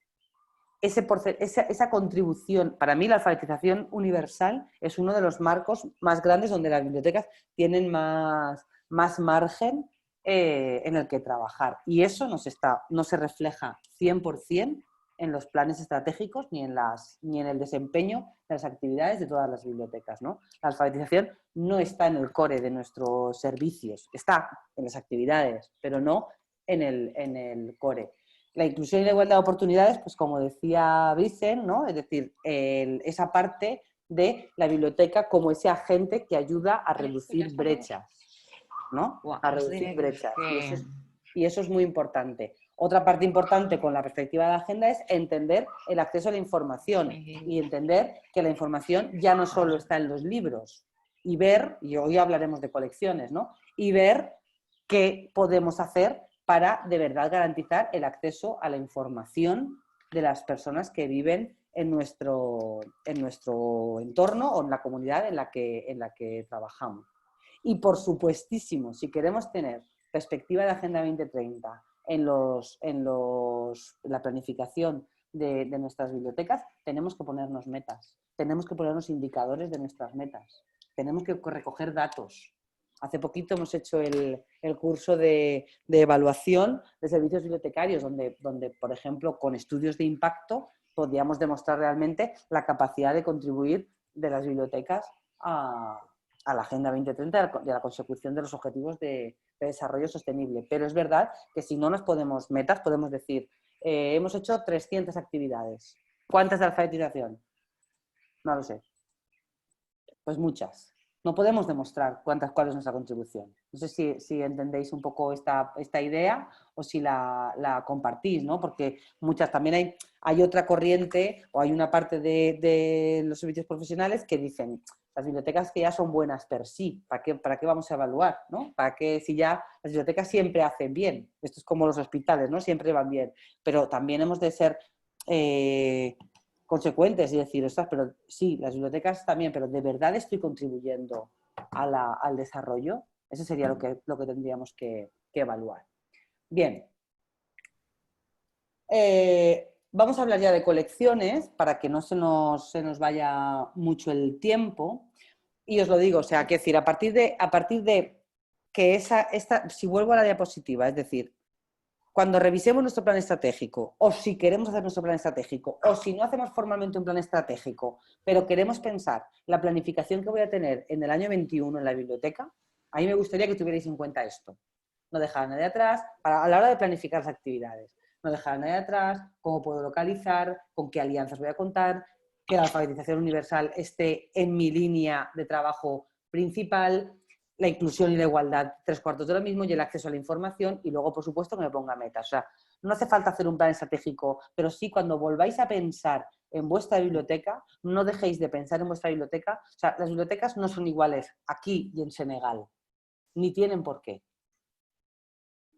esa contribución, para mí la alfabetización universal es uno de los marcos más grandes donde las bibliotecas tienen más margen en el que trabajar. Y eso no se refleja 100% en los planes estratégicos ni en el desempeño de las actividades de todas las bibliotecas, ¿no? La alfabetización no está en el core de nuestros servicios, está en las actividades, pero no en el core. La inclusión y la igualdad de oportunidades, pues como decía Vicen, ¿no? Es decir, esa parte de la biblioteca como ese agente que ayuda a reducir brechas, ¿no? A reducir brechas. Y eso es muy importante. Otra parte importante con la perspectiva de la agenda es entender el acceso a la información y entender que la información ya no solo está en los libros y ver, y hoy hablaremos de colecciones, ¿no? Y ver qué podemos hacer para de verdad garantizar el acceso a la información de las personas que viven en nuestro entorno o en la comunidad en la que trabajamos. Y por supuestísimo, si queremos tener perspectiva de Agenda 2030 en la planificación de nuestras bibliotecas, tenemos que ponernos metas, tenemos que ponernos indicadores de nuestras metas, tenemos que recoger datos. Hace poquito hemos hecho el curso de evaluación de servicios bibliotecarios, donde, por ejemplo, con estudios de impacto podíamos demostrar realmente la capacidad de contribuir de las bibliotecas a la Agenda 2030 y a la consecución de los objetivos de desarrollo sostenible. Pero es verdad que si no nos ponemos metas, podemos decir, hemos hecho 300 actividades. ¿Cuántas de alfabetización? No lo sé. Pues muchas. No podemos demostrar cuál es nuestra contribución. No sé si entendéis un poco esta idea o si la compartís, ¿no? Porque muchas también hay otra corriente o hay una parte de los servicios profesionales que dicen las bibliotecas que ya son buenas per sí, ¿para qué vamos a evaluar? ¿No? ¿Para qué si ya las bibliotecas siempre hacen bien? Esto es como los hospitales, ¿no? Siempre van bien. Pero también hemos de ser consecuentes y decir, ostras, pero sí, las bibliotecas también, pero ¿de verdad estoy contribuyendo al desarrollo? Eso sería lo que tendríamos que evaluar. Bien. Vamos a hablar ya de colecciones para que no se nos vaya mucho el tiempo. Y os lo digo, o sea, quiero decir, a partir de que si vuelvo a la diapositiva, es decir, cuando revisemos nuestro plan estratégico, o si queremos hacer nuestro plan estratégico, o si no hacemos formalmente un plan estratégico, pero queremos pensar la planificación que voy a tener en el año 21 en la biblioteca, a mí me gustaría que tuvierais en cuenta esto. No dejar a nadie atrás a la hora de planificar las actividades. No dejar a nadie atrás, cómo puedo localizar, con qué alianzas voy a contar, que la alfabetización universal esté en mi línea de trabajo principal, la inclusión y la igualdad 3/4 de lo mismo y el acceso a la información y luego, por supuesto, que me ponga metas. O sea, no hace falta hacer un plan estratégico, pero sí cuando volváis a pensar en vuestra biblioteca, no dejéis de pensar en vuestra biblioteca. O sea, las bibliotecas no son iguales aquí y en Senegal, ni tienen por qué.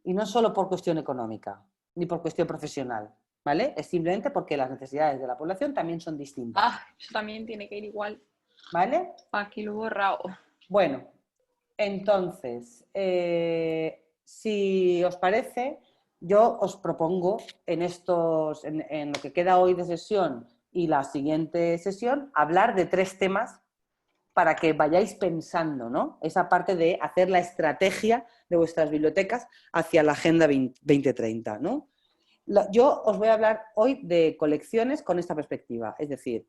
Y no solo por cuestión económica, ni por cuestión profesional, ¿vale? Es simplemente porque las necesidades de la población también son distintas. Eso también tiene que ir igual. ¿Vale? Aquí lo he borrado. Bueno, entonces, si os parece, yo os propongo en lo que queda hoy de sesión y la siguiente sesión, hablar de 3 temas para que vayáis pensando, ¿no? Esa parte de hacer la estrategia de vuestras bibliotecas hacia la Agenda 2030, ¿no? Yo os voy a hablar hoy de colecciones con esta perspectiva, es decir,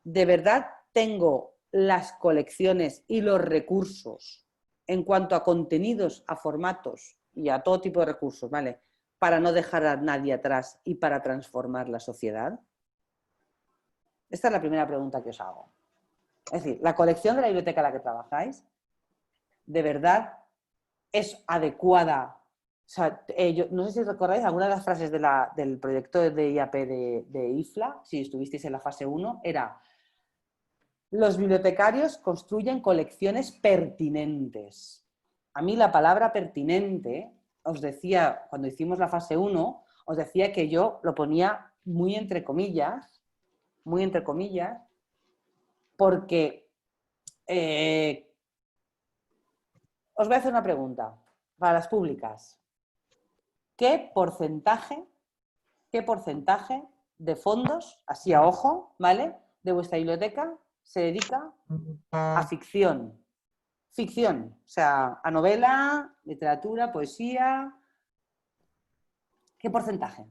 ¿de verdad tengo las colecciones y los recursos en cuanto a contenidos, a formatos y a todo tipo de recursos, ¿vale? Para no dejar a nadie atrás y para transformar la sociedad? Esta es la primera pregunta que os hago. Es decir, ¿la colección de la biblioteca en la que trabajáis de verdad es adecuada? O sea, yo no sé si recordáis alguna de las frases del proyecto de IAP de IFLA, si estuvisteis en la fase 1, era: los bibliotecarios construyen colecciones pertinentes. A mí la palabra pertinente, os decía, cuando hicimos la fase 1, os decía que yo lo ponía muy entre comillas, porque os voy a hacer una pregunta para las públicas. ¿Qué porcentaje de fondos, así a ojo, ¿vale?, de vuestra biblioteca se dedica a ficción? Ficción, o sea, a novela, literatura, poesía. ¿Qué porcentaje?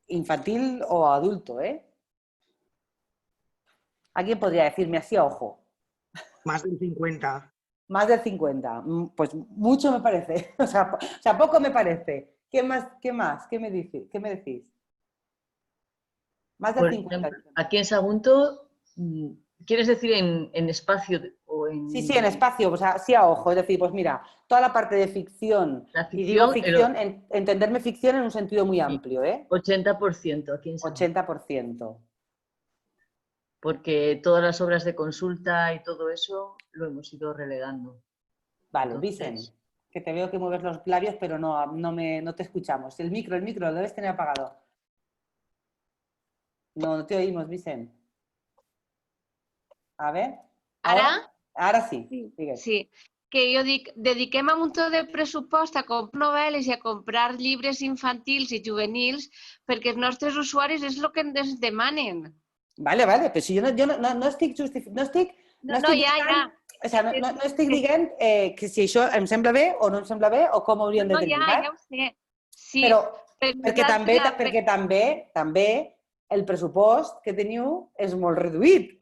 Infantil o adulto, ¿eh? ¿Alguien podría decirme así a ojo? Más del 50. Más del 50. Pues mucho me parece. O sea, poco me parece. ¿Qué más? ¿Qué me decís? Más del 50. Aquí en Sagunto, ¿quieres decir en espacio o o en... Sí, en espacio, o sea, sí a ojo. Es decir, pues mira, toda la parte de ficción, y digo ficción, entenderme ficción en un sentido muy amplio, ¿eh? 80% aquí en San 80%. Porque todas las obras de consulta y todo eso lo hemos ido relegando. Vale, Vicen, que te veo que mueves los labios, pero no te escuchamos. El micro, lo debes tener apagado. No te oímos, Vicen. A ver. Ara sí. Sí. Que jo dic, dediquem un munt de pressupost a comprar novel·les i a comprar llibres infantils i juvenils perquè els nostres usuaris és el que ens demanen. Vale, però si jo no estic justificant... O sigui, no estic dient que si això em sembla bé o no em sembla bé o com ho hauríem de tenir. Ja ho sé. Sí, però perquè també el pressupost que teniu és molt reduït.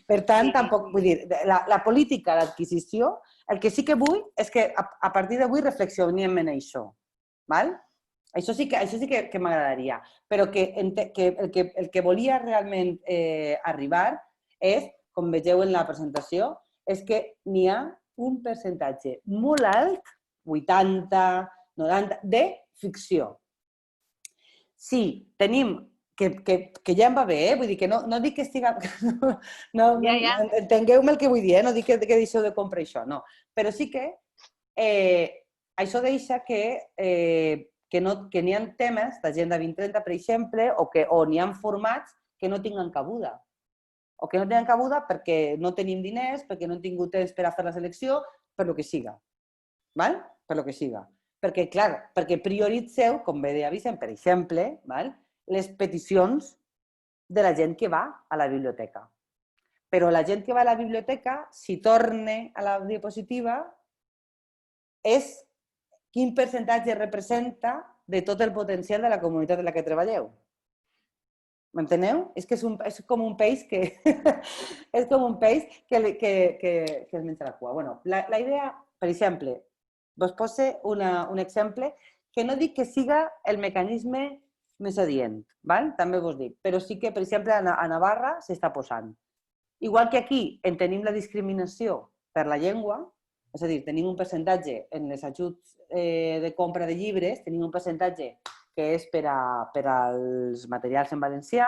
Per tant, tampoc, vull dir, la política d'adquisició, el que sí que vull és que a partir d'avui reflexionem en això. Això sí que m'agradaria. Però el que volia realment arribar és, com vegeu en la presentació, és que n'hi ha un percentatge molt alt, 80, 90, de ficció. Sí, tenim, que ja em va bé, vull dir que no dic que estigui... Entengueu-me el que vull dir, no dic que deixeu de comprar això, no. Però sí que això deixa que n'hi ha temes d'Agenda 2030, per exemple, o n'hi ha formats que no tinguen cabuda. O que no tenen cabuda perquè no tenim diners, perquè no hem tingut temps per a fer la selecció, per lo que siga. Per lo que siga. Perquè, clar, perquè prioritzeu, com bé deia Vicent, per exemple, les peticions de la gent que va a la biblioteca. Però la gent que va a la biblioteca, si torna a la diapositiva, és quin percentatge representa de tot el potencial de la comunitat en la que treballeu. M'enteneu? És que és com un peix que es menja la cua. La idea, per exemple, vos poso un exemple que no dic que siga el mecanisme més adient, també vos dic, però sí que, per exemple, a Navarra s'està posant. Igual que aquí en tenim la discriminació per la llengua, és a dir, tenim un percentatge en els ajuts de compra de llibres, tenim un percentatge que és per als materials en valencià.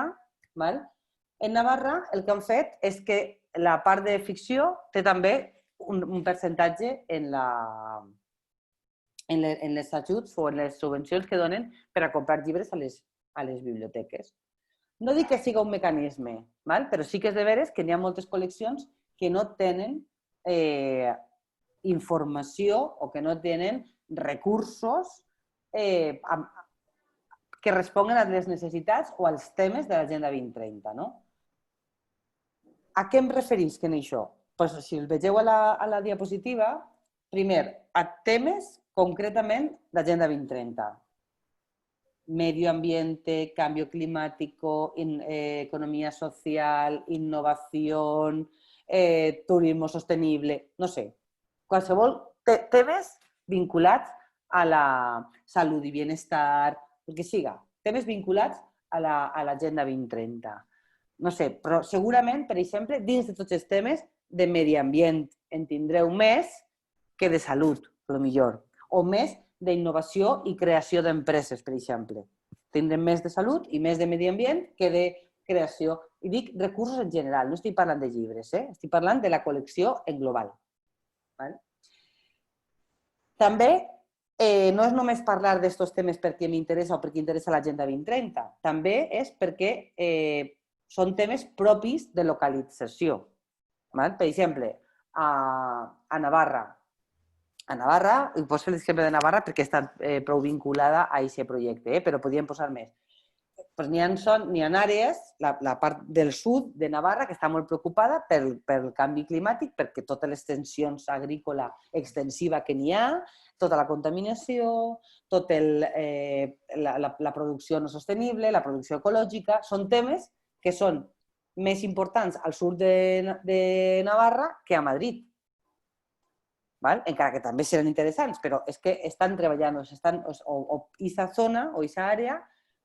En Navarra el que han fet és que la part de ficció té també un percentatge en les ajuts o en les subvencions que donen per a comprar llibres a les biblioteques. No dic que sigui un mecanisme, però sí que és de veres que n'hi ha moltes col·leccions que no tenen informació o que no tenen recursos que responguen a les necessitats o als temes de l'Agenda 2030. A què em referís en això? Si el vegeu a la diapositiva, primer, a temes concretament d'Agenda 2030. Medio ambiente, cambio climático, economía social, innovación, turismo sostenible, no sé. Qualsevol temes vinculats a la salut i benestar, el que siga, temes vinculats a l'Agenda 2030. No sé, però segurament, per exemple, dins de tots els temes de medi ambient en tindreu més que de salut, potser, o més d'innovació i creació d'empreses, per exemple. Tindrem més de salut i més de medi ambient que de creació. I dic recursos en general, no estic parlant de llibres, estic parlant de la col·lecció en global. També no és només parlar d'aquests temes perquè m'interessa o perquè interessa l'Agenda 2030, també és perquè són temes propis de localització. Per exemple, a Navarra, i poso l'exemple de Navarra perquè està prou vinculada a aquest projecte, però podríem posar més. N'hi ha àrees, la part del sud de Navarra, que està molt preocupada pel canvi climàtic, perquè totes les tensions agrícola extensiva que n'hi ha, tota la contaminació, tota la producció no sostenible, la producció ecològica, són temes que són més importants al sud de Navarra que a Madrid. Encara que també seran interessants, però és que estan treballant, o aquesta zona o aquesta àrea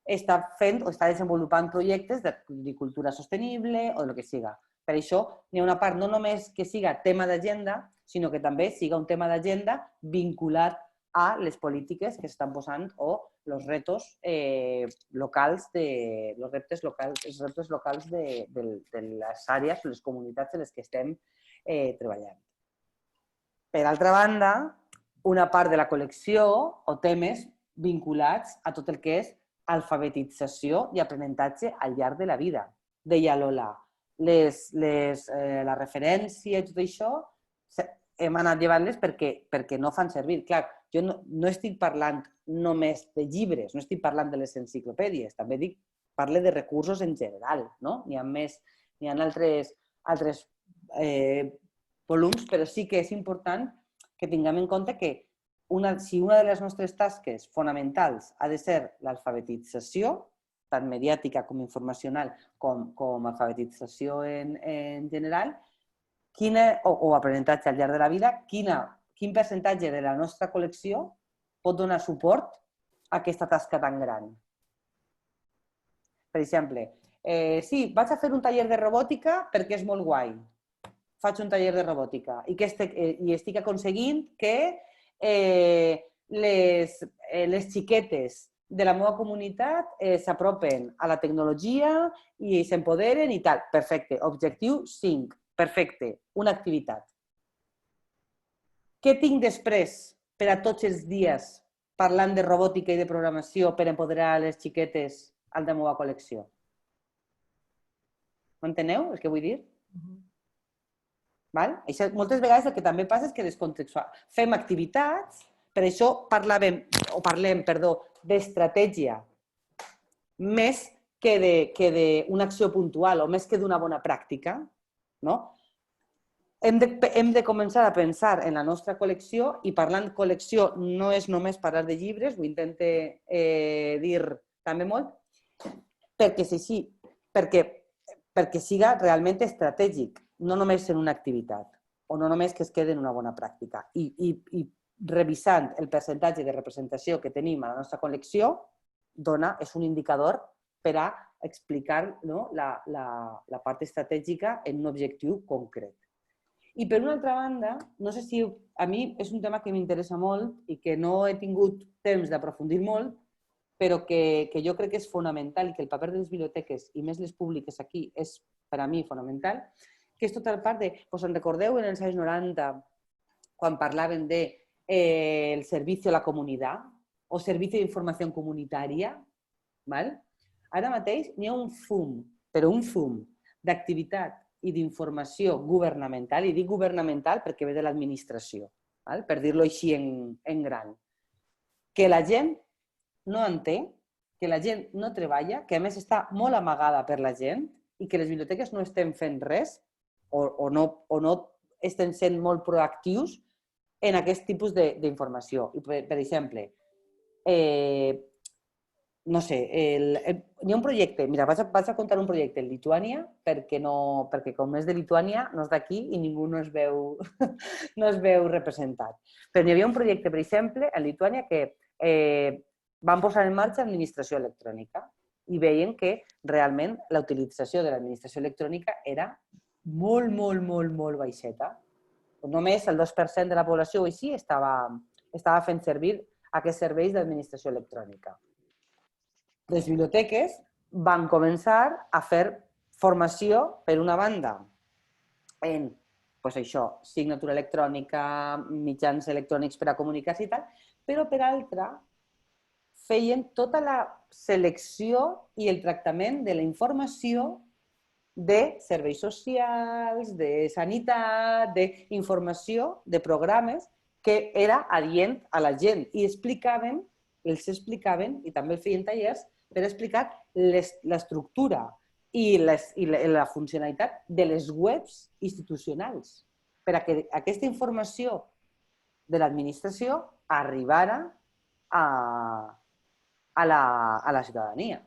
està fent o està desenvolupant projectes d'agricultura sostenible o el que siga. Per això n'hi ha una part no només que siga tema d'agenda, sinó que també siga un tema d'agenda vinculat a les polítiques que s'estan posant o els reptes locals de les àrees o les comunitats en les que estem treballant. Per altra banda, una part de la col·lecció o temes vinculats a tot el que és alfabetització i aprenentatge al llarg de la vida. Deia Lola, la referència i tot això hem anat llevant-les perquè no fan servir. Clar, jo no estic parlant només de llibres, no estic parlant de les enciclopèdies, també parlo de recursos en general, no? N'hi ha altres volums, però sí que és important que tinguem en compte que si una de les nostres tasques fonamentals ha de ser l'alfabetització, tant mediàtica com informacional, com alfabetització en general, o aprenentatge al llarg de la vida, quin percentatge de la nostra col·lecció pot donar suport a aquesta tasca tan gran. Per exemple, sí, vaig a fer un taller de robòtica perquè és molt guai. Faig un taller de robòtica i estic aconseguint que les xiquetes de la meva comunitat s'apropen a la tecnologia i s'empoderen i tal. Perfecte. Objectiu 5. Perfecte. Una activitat. Què tinc després per a tots els dies parlant de robòtica i de programació per empoderar les xiquetes a la meva col·lecció? M'enteneu el que vull dir? Moltes vegades el que també passa és que fem activitats, per això parlem d'estratègia més que d'una acció puntual o més que d'una bona pràctica. Hem de començar a pensar en la nostra col·lecció i parlant de col·lecció no és només parlar de llibres, ho intento dir també molt, perquè siga realment estratègic, no només en una activitat o no només que es quedi en una bona pràctica. I revisant el percentatge de representació que tenim a la nostra col·lecció és un indicador per a explicar la part estratègica en un objectiu concret. I per una altra banda, no sé si a mi és un tema que m'interessa molt i que no he tingut temps d'aprofundir molt, però que jo crec que és fonamental i que el paper de les biblioteques, i més les públiques aquí, és per a mi fonamental, que és tota la part de... Em recordeu en els anys 90, quan parlaven del servicio a la comunitat o servicio d'informació comunitària? Ara mateix n'hi ha un fum, però un fum, d'activitat i d'informació governamental, i dic governamental perquè ve de l'administració, per dir-lo així en gran, que la gent no entén, que la gent no treballa, que a més està molt amagada per la gent i que les biblioteques no estem fent res o no estem sent molt proactius en aquest tipus d'informació. Per exemple, no sé, hi ha un projecte, mira, vaig a contar un projecte en Lituània, perquè com és de Lituània no és d'aquí i ningú no es veu representat. Però hi havia un projecte, per exemple, en Lituània que van posar en marxa l'administració electrònica i veien que realment la utilització de l'administració electrònica era molt, molt, molt, molt baixeta. Només el 2% de la població o així estava fent servir aquests serveis d'administració electrònica. Les biblioteques van començar a fer formació, per una banda, en signatura electrònica, mitjans electrònics per a comunicar-se i tal, però per altra feien tota la selecció i el tractament de la informació de serveis socials, de sanitat, d'informació, de programes que era adient a la gent i els explicaven i també feien tallers per explicar l'estructura i la funcionalitat de les webs institucionals per a que aquesta informació de l'administració arribara a la ciutadania.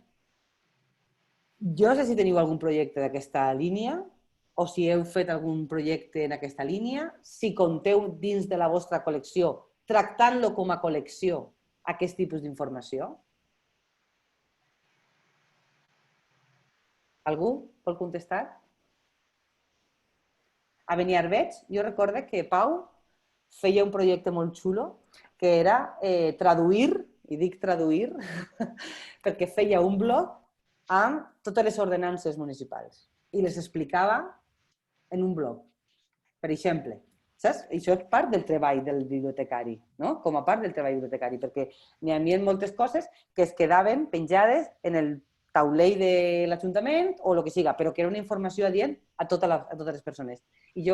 Jo no sé si teniu algun projecte d'aquesta línia o si heu fet algun projecte en aquesta línia, si compteu dins de la vostra col·lecció, tractant-lo com a col·lecció, aquest tipus d'informació. Algú vol contestar? a Beniarbeig, jo recordo que Pau feia un projecte molt xulo que era traduir, i dic traduir, perquè feia un blog amb totes les ordenances municipals i les explicava en un blog, per exemple. Saps? Això és part del treball del bibliotecari, no? Com a part del treball bibliotecari, perquè n'hi havia moltes coses que es quedaven penjades en el taulell de l'Ajuntament o el que siga, però que era una informació adient a totes les persones. I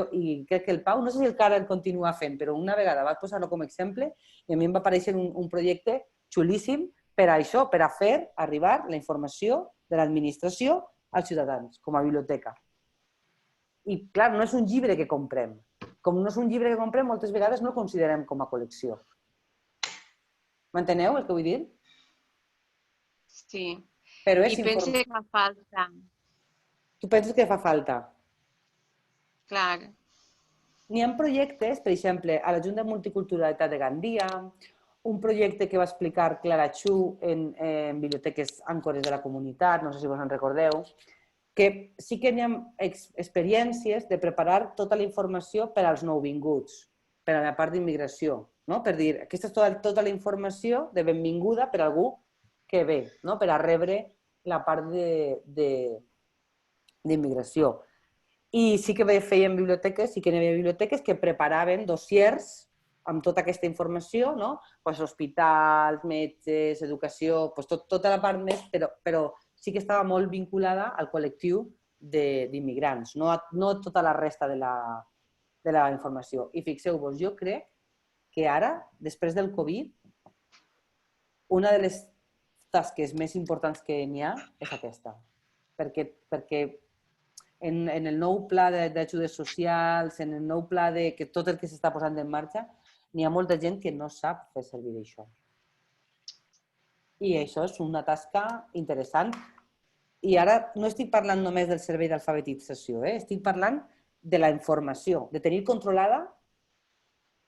crec que el Pau, no sé si el cara el continua fent, però una vegada va posar-lo com a exemple i a mi em va aparèixer un projecte xulíssim per a això, per a fer arribar la informació de l'administració als ciutadans, com a biblioteca. I, clar, no és un llibre que comprem. Com no és un llibre que comprem, moltes vegades no el considerem com a col·lecció. M'enteneu el que vull dir? Sí. Però I penso que fa falta. Tu penses que fa falta? Clar. N'hi ha projectes, per exemple, a la Junta de Multiculturalitat de Gandia, un projecte que va explicar Clara Chu en biblioteques àncores de la comunitat, no sé si vos en recordeu, que sí que hi ha experiències de preparar tota la informació per als nouvinguts, per a la part d'immigració, no? Per dir, aquesta és tota la informació de benvinguda per a algú que ve, no? Per a rebre la part d'immigració. I sí que feien biblioteques, sí que hi havia biblioteques que preparaven dossiers amb tota aquesta informació, no? Pues hospitals, metges, educació, pues tota la part més, però sí que estava molt vinculada al col·lectiu d'immigrants, no tota la resta de la informació. I fixeu-vos, jo crec que ara, després del Covid, una de les tasques més importants que n'hi ha és aquesta. Perquè en el nou pla d'ajudes socials, en el nou pla de tot el que s'està posant en marxa, n'hi ha molta gent que no sap fer servir això. I això és una tasca interessant. I ara no estic parlant només del servei d'alfabetització, estic parlant de la informació, de tenir controlada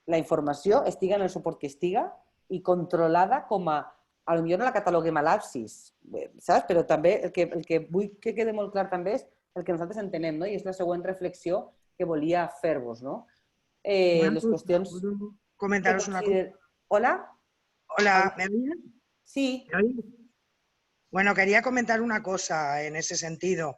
la informació, estiga en el suport que estiga, i controlada com a potser no la cataloguem a l'absis, saps? Però també el que vull que quede molt clar també és el que nosaltres entenem, no? I és la següent reflexió que volia fer-vos, no? Les qüestions... Comentaros una cosa. Hola? Hola, ¿me oís? Sí. ¿Me oís? Bueno, quería comentar una cosa en ese sentido.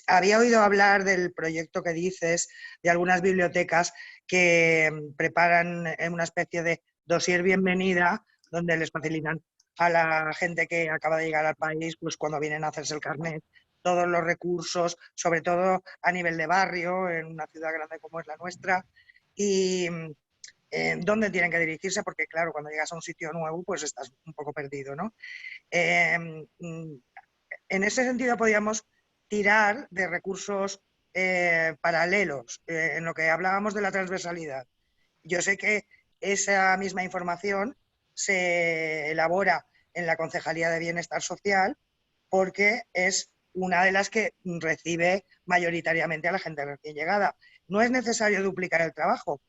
Había oído hablar del proyecto que dices de algunas bibliotecas que preparan una especie de dossier bienvenida donde les facilitan a la gente que acaba de llegar al país, pues cuando vienen a hacerse el carnet, todos los recursos, sobre todo a nivel de barrio, en una ciudad grande como es la nuestra, y dónde tienen que dirigirse, porque claro, cuando llegas a un sitio nuevo, pues estás un poco perdido, ¿no? En ese sentido podríamos tirar de recursos paralelos, en lo que hablábamos de la transversalidad. Yo sé que esa misma información se elabora en la Concejalía de Bienestar Social porque es una de las que recibe mayoritariamente a la gente recién llegada. No es necesario duplicar el trabajo.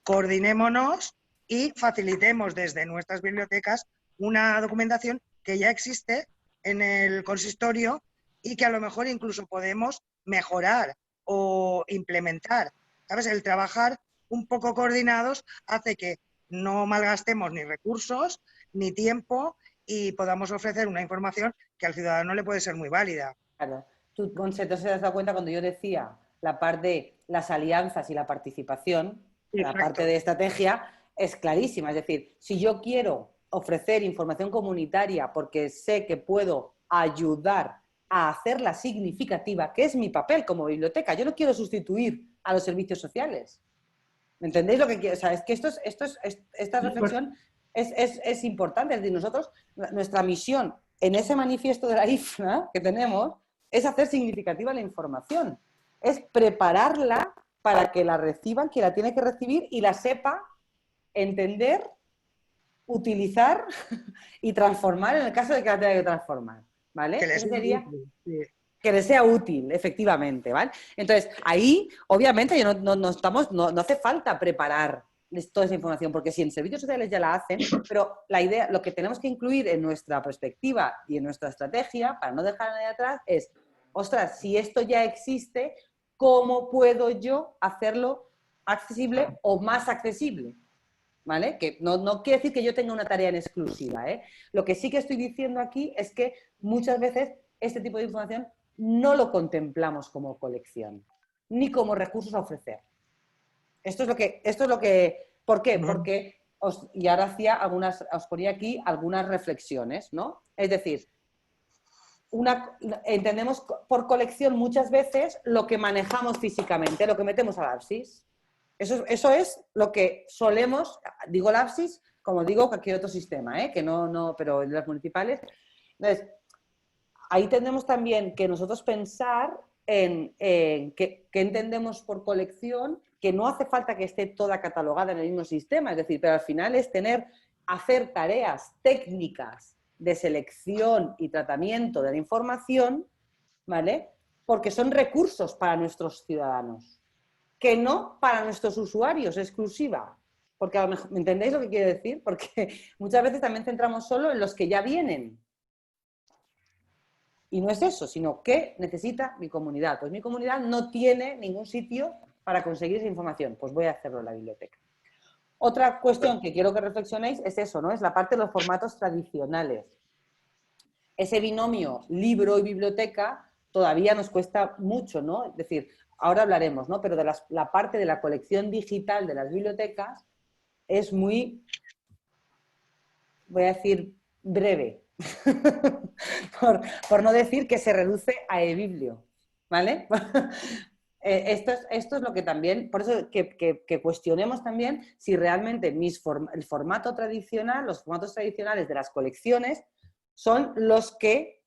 Coordinémonos y facilitemos desde nuestras bibliotecas una documentación que ya existe en el consistorio y que a lo mejor incluso podemos mejorar o implementar. ¿Sabes? El trabajar un poco coordinados hace que no malgastemos ni recursos ni tiempo y podamos ofrecer una información que al ciudadano le puede ser muy válida. Claro. Tú, Montse, ¿te has dado cuenta cuando yo decía la parte de las alianzas y la participación? Exacto. La parte de estrategia es clarísima. Es decir, si yo quiero ofrecer información comunitaria porque sé que puedo ayudar a hacerla significativa, que es mi papel como biblioteca, yo no quiero sustituir a los servicios sociales. ¿Me entendéis lo que quiero? O sea, es que esta reflexión es importante. Es decir, nosotros, nuestra misión en ese manifiesto de la IFNA que tenemos es hacer significativa la información. Es prepararla para que la reciban quien la tiene que recibir y la sepa entender, utilizar y transformar en el caso de que la tenga que transformar. ¿Vale? Que les sería que les sea útil, efectivamente, ¿vale? Entonces, ahí, obviamente, no hace falta preparar toda esa información, porque si en servicios sociales ya la hacen, pero la idea, lo que tenemos que incluir en nuestra perspectiva y en nuestra estrategia, para no dejar a nadie atrás, es, ostras, si esto ya existe, cómo puedo yo hacerlo accesible o más accesible, ¿vale? Que no quiere decir que yo tenga una tarea en exclusiva, ¿eh? Lo que sí que estoy diciendo aquí es que muchas veces este tipo de información no lo contemplamos como colección, ni como recursos a ofrecer. Esto es lo que ¿por qué? Porque y ahora os ponía aquí algunas reflexiones, ¿no? Es decir, entendemos por colección muchas veces lo que manejamos físicamente, lo que metemos al apsis. Eso es lo que solemos, digo el apsis, como digo cualquier otro sistema, que pero en las municipales. Entonces, ahí tendremos también que nosotros pensar en qué entendemos por colección, que no hace falta que esté toda catalogada en el mismo sistema, es decir, pero al final es hacer tareas técnicas de selección y tratamiento de la información, ¿vale? Porque son recursos para nuestros ciudadanos, que no para nuestros usuarios exclusiva. Porque a lo mejor, ¿me entendéis lo que quiero decir? Porque muchas veces también centramos solo en los que ya vienen. Y no es eso, sino que necesita mi comunidad. Pues mi comunidad no tiene ningún sitio para conseguir esa información. Pues voy a hacerlo en la biblioteca. Otra cuestión que quiero que reflexionéis es eso, ¿no? Es la parte de los formatos tradicionales. Ese binomio libro y biblioteca todavía nos cuesta mucho, ¿no? Es decir, ahora hablaremos, ¿no? Pero de la parte de la colección digital de las bibliotecas es muy, voy a decir, breve. por no decir que se reduce a e-biblio, ¿vale? Esto es lo que también, por eso que cuestionemos también si realmente el formato tradicional, los formatos tradicionales de las colecciones son los que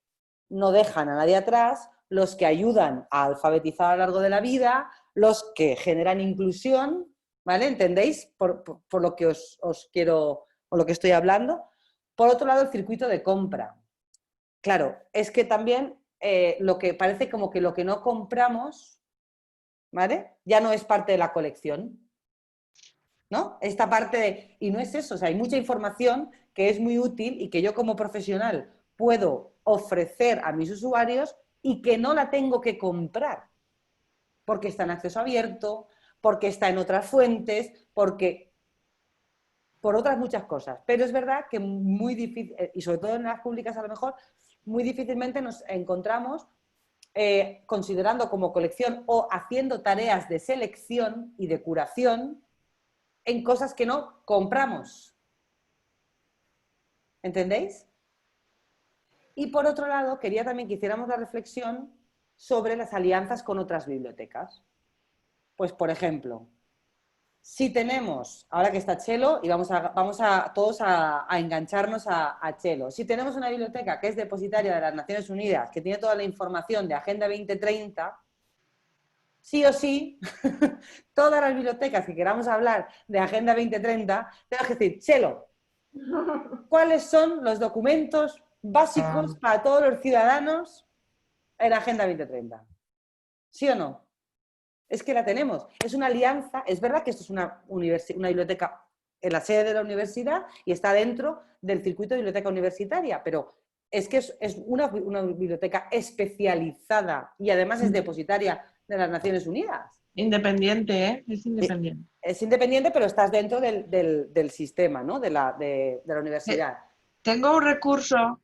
no dejan a nadie atrás, los que ayudan a alfabetizar a lo largo de la vida, los que generan inclusión, ¿vale? ¿Entendéis por lo que os quiero, o lo que estoy hablando? Por otro lado, el circuito de compra. Claro, es que también lo que parece como que lo que no compramos, ¿vale? Ya no es parte de la colección, ¿no? Esta parte y no es eso, o sea, hay mucha información que es muy útil y que yo como profesional puedo ofrecer a mis usuarios y que no la tengo que comprar, porque está en acceso abierto, porque está en otras fuentes, por otras muchas cosas. Pero es verdad que muy difícil, y sobre todo en las públicas a lo mejor, muy difícilmente nos encontramos considerando como colección o haciendo tareas de selección y de curación en cosas que no compramos. ¿Entendéis? Y por otro lado, quería también que hiciéramos la reflexión sobre las alianzas con otras bibliotecas. Pues, por ejemplo, si tenemos, ahora que está Chelo, y vamos a todos a engancharnos a Chelo, si tenemos una biblioteca que es depositaria de las Naciones Unidas, que tiene toda la información de Agenda 2030, sí o sí, todas las bibliotecas que queramos hablar de Agenda 2030, tenemos que decir, Chelo, ¿cuáles son los documentos básicos para todos los ciudadanos en Agenda 2030? ¿Sí o no? Es que la tenemos. Es una alianza. Es verdad que esto es una biblioteca en la sede de la universidad y está dentro del circuito de biblioteca universitaria, pero es que es una biblioteca especializada y además es depositaria de las Naciones Unidas. Independiente, ¿eh? Es independiente. Es independiente, pero estás dentro del sistema, ¿no? de la universidad. Tengo un recurso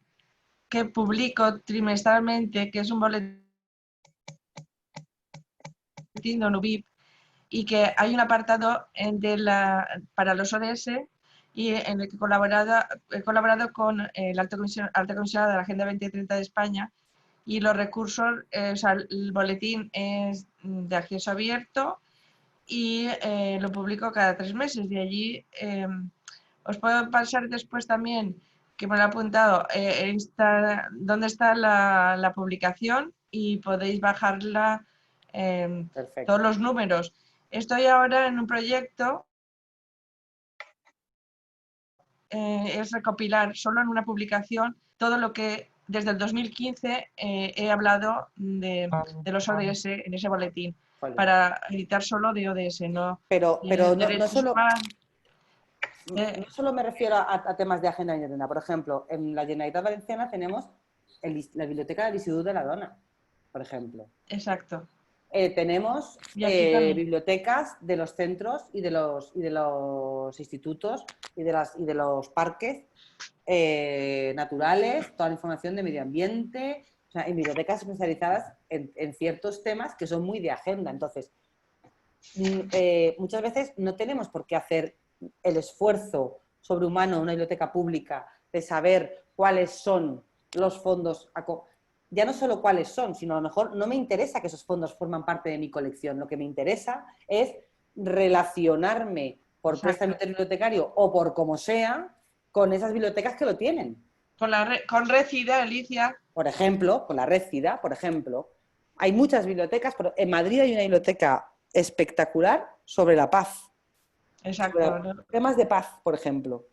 que publico trimestralmente, que es un boletín de ONUBIP, y que hay un apartado para los ODS y en el que he colaborado con el alta comisionada de la Agenda 2030 de España, y los recursos, o sea, el boletín es de acceso abierto y lo publico cada 3 meses. De allí os puedo pasar después también, que me lo he apuntado, dónde está la publicación, y podéis bajarla, todos los números. Estoy ahora en un proyecto, es recopilar solo en una publicación todo lo que desde el 2015 he hablado de los ODS en ese boletín, para editar solo de ODS, ¿no? Pero no solo me refiero a temas de Agenda 2030. Por ejemplo, en la Generalitat Valenciana tenemos la biblioteca del Instituto de la Dona, por ejemplo. Exacto. tenemos bibliotecas de los centros y de los institutos y de los parques naturales, toda la información de medio ambiente, o sea, en bibliotecas especializadas en ciertos temas que son muy de agenda. Entonces, muchas veces no tenemos por qué hacer el esfuerzo sobrehumano en una biblioteca pública de saber cuáles son los fondos, ya no solo cuáles son, sino a lo mejor no me interesa que esos fondos forman parte de mi colección, lo que me interesa es relacionarme por préstamo bibliotecario o por como sea con esas bibliotecas que lo tienen. Con Red CIDA, Alicia. Por ejemplo, con la Red CIDA, por ejemplo. Hay muchas bibliotecas, pero en Madrid hay una biblioteca espectacular sobre la paz. Exacto. Sobre temas de paz, por ejemplo.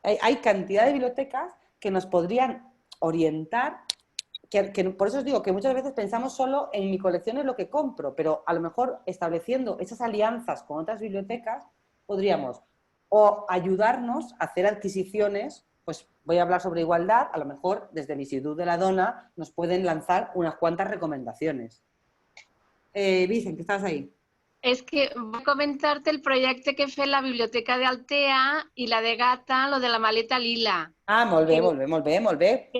Hay cantidad de bibliotecas que nos podrían orientar, que por eso os digo que muchas veces pensamos solo en mi colección es lo que compro, pero a lo mejor estableciendo esas alianzas con otras bibliotecas podríamos o ayudarnos a hacer adquisiciones, pues voy a hablar sobre igualdad, a lo mejor desde el Institut de la Dona nos pueden lanzar unas cuantas recomendaciones. Vicent, que estàs ahí. És que vull comentar-te el projecte que he fet la Biblioteca d'Altea i la de Gata, lo de la maleta lila. Ah, molt bé, molt bé, molt bé, molt bé.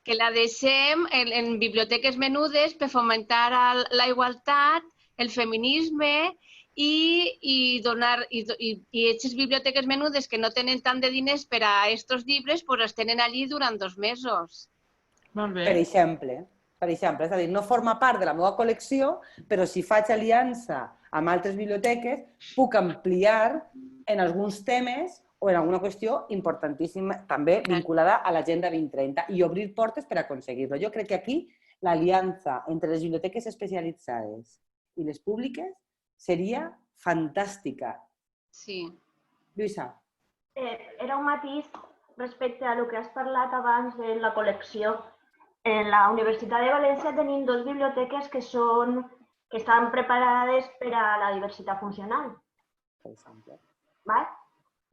Que la deixem en biblioteques menudes per fomentar la igualtat, el feminisme i aquestes biblioteques menudes que no tenen tant de diners per a aquests llibres, pues els tenen allí durant 2 mesos. Molt bé. Per exemple, és a dir, no forma part de la meva col·lecció, però si faig aliança amb altres biblioteques, puc ampliar en alguns temes o en alguna qüestió importantíssima, també vinculada a l'Agenda 2030 i obrir portes per aconseguir-lo. Jo crec que aquí l'aliança entre les biblioteques especialitzades i les públiques seria fantàstica. Sí. Lluïsa. Era un matís respecte a lo que has parlat abans de la col·lecció. En la Universitat de València tenim 2 biblioteques que estan preparades per a la diversitat funcional. Per exemple.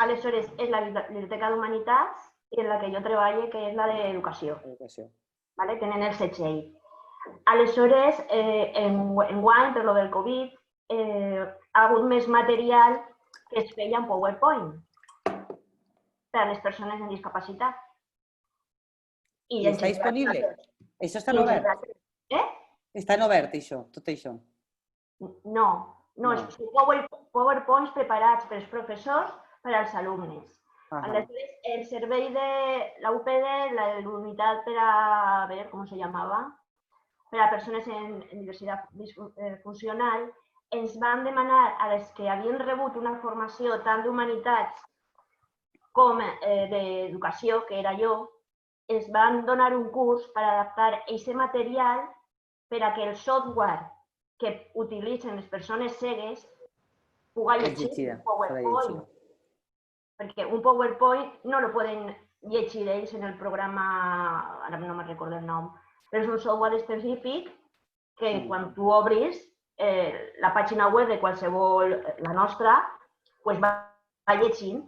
Aleshores, és la Biblioteca d'Humanitats i en la que jo treballo, que és la d'Educació. Tenen el setxell. Aleshores, enguany, per lo del Covid, ha hagut més material que es feia en PowerPoint per a les persones amb discapacitat. I està disponible? Això està obert? Està obert, això, tot això? No, són PowerPoints preparats pels professors per als alumnes. Aleshores, el servei de la UPD, la unitat per a, ver com se llamava, per a persones en diversitat funcional, ens van demanar a les que havien rebut una formació tant d'humanitats com d'educació, que era jo, es van donar un curs per adaptar aquest material per a que el software que utilitzen les persones cegues pugui llegir un PowerPoint. Perquè un PowerPoint no lo poden llegir ells en el programa, ara no me'n recordo el nom, però és un software específic que quan tu obris la pàgina web de qualsevol, la nostra, va llegint.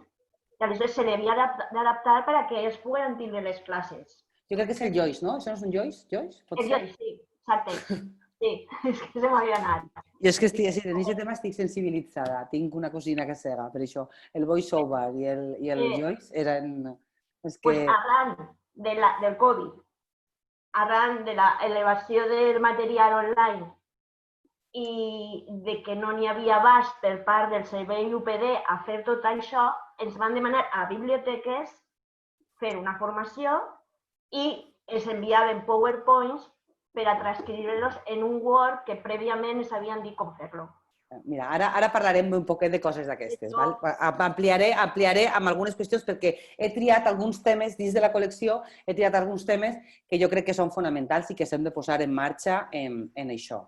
I aleshores se n'havia d'adaptar perquè ells puguen tindre les classes. Jo crec que és el Joyce, no? Això no és un Joyce? El Joyce, sí, exacte. Sí, és que se m'havia anat. Jo és que en aquest tema estic sensibilitzada. Tinc una cosina que cega, per això. El VoiceOver i el Joyce eren... Arran del Covid, arran de l'elevació del material online i de que no n'hi havia abast per part del servei UPD a fer tot això, ens van demanar a biblioteques fer una formació i es enviaven PowerPoints per a transcriure-los en un Word que prèviament ens havien dit com fer-lo. Mira, ara parlarem un poquet de coses d'aquestes. Ampliaré amb algunes qüestions perquè he triat alguns temes dins de la col·lecció, he triat alguns temes que jo crec que són fonamentals i que s'hem de posar en marxa en això.